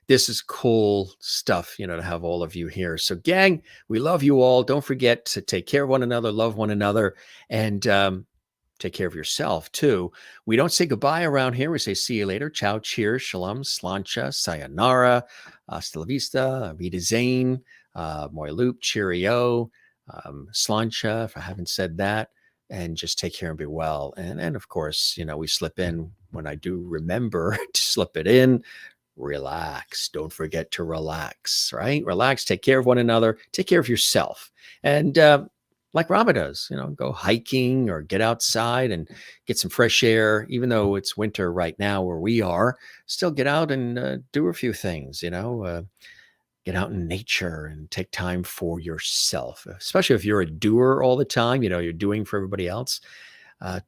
this is cool stuff, to have all of you here. So, gang, we love you all. Don't forget to take care of one another, love one another, and take care of yourself, too. We don't say goodbye around here. We say see you later. Ciao, cheers, shalom, slancha, sayonara, hasta la vista, vida zane, moi loop, cheerio, slancha, if I haven't said that, and just take care and be well. And of course, we slip in when I do remember to slip it in. Relax. Don't forget to relax, right? Relax. Take care of one another. Take care of yourself. And like Rama does, go hiking or get outside and get some fresh air. Even though it's winter right now where we are, still get out and do a few things, get out in nature and take time for yourself, especially if you're a doer all the time, you're doing for everybody else.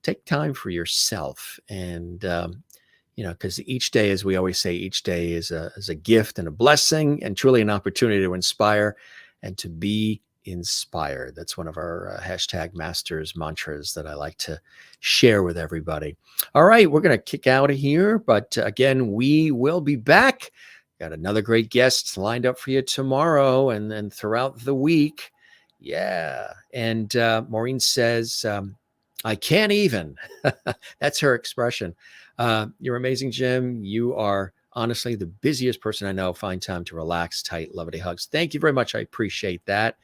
Take time for yourself. And, because each day, as we always say, each day is a gift and a blessing and truly an opportunity to inspire and to be inspired. That's one of our hashtag masters mantras that I like to share with everybody. All right, we're going to kick out of here. But again, we will be back. Got another great guest lined up for you tomorrow and then throughout the week. Yeah. And Maureen says, I can't even. That's her expression. You're amazing, Jim. You are honestly the busiest person I know. Find time to relax, tight, lovely hugs. Thank you very much. I appreciate that.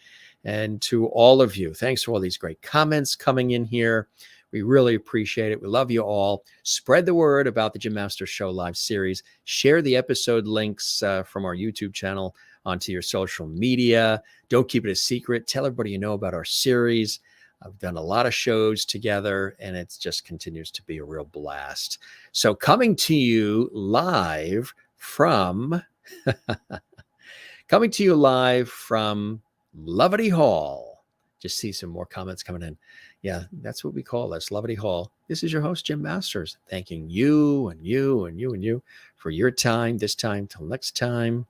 And to all of you, thanks for all these great comments coming in here. We really appreciate it. We love you all. Spread the word about the Jim Masters Show live series. Share the episode links from our YouTube channel onto your social media. Don't keep it a secret. Tell everybody you know about our series. I've done a lot of shows together, and it just continues to be a real blast. So coming to you live from Lovety Hall. Just see some more comments coming in. Yeah, that's what we call this, Lovety Hall. This is your host, Jim Masters, thanking you and you and you and you for your time this time. Till next time,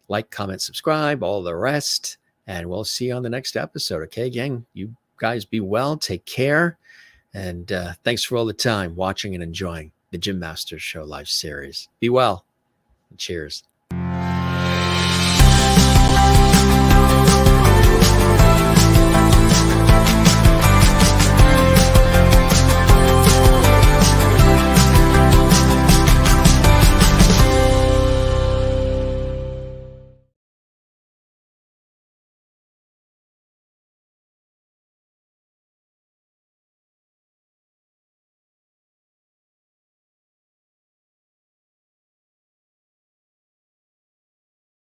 like, comment, subscribe, all the rest, and we'll see you on the next episode. Okay, gang, you guys be well, take care, and thanks for all the time watching and enjoying the Jim Masters Show live series. Be well, and cheers.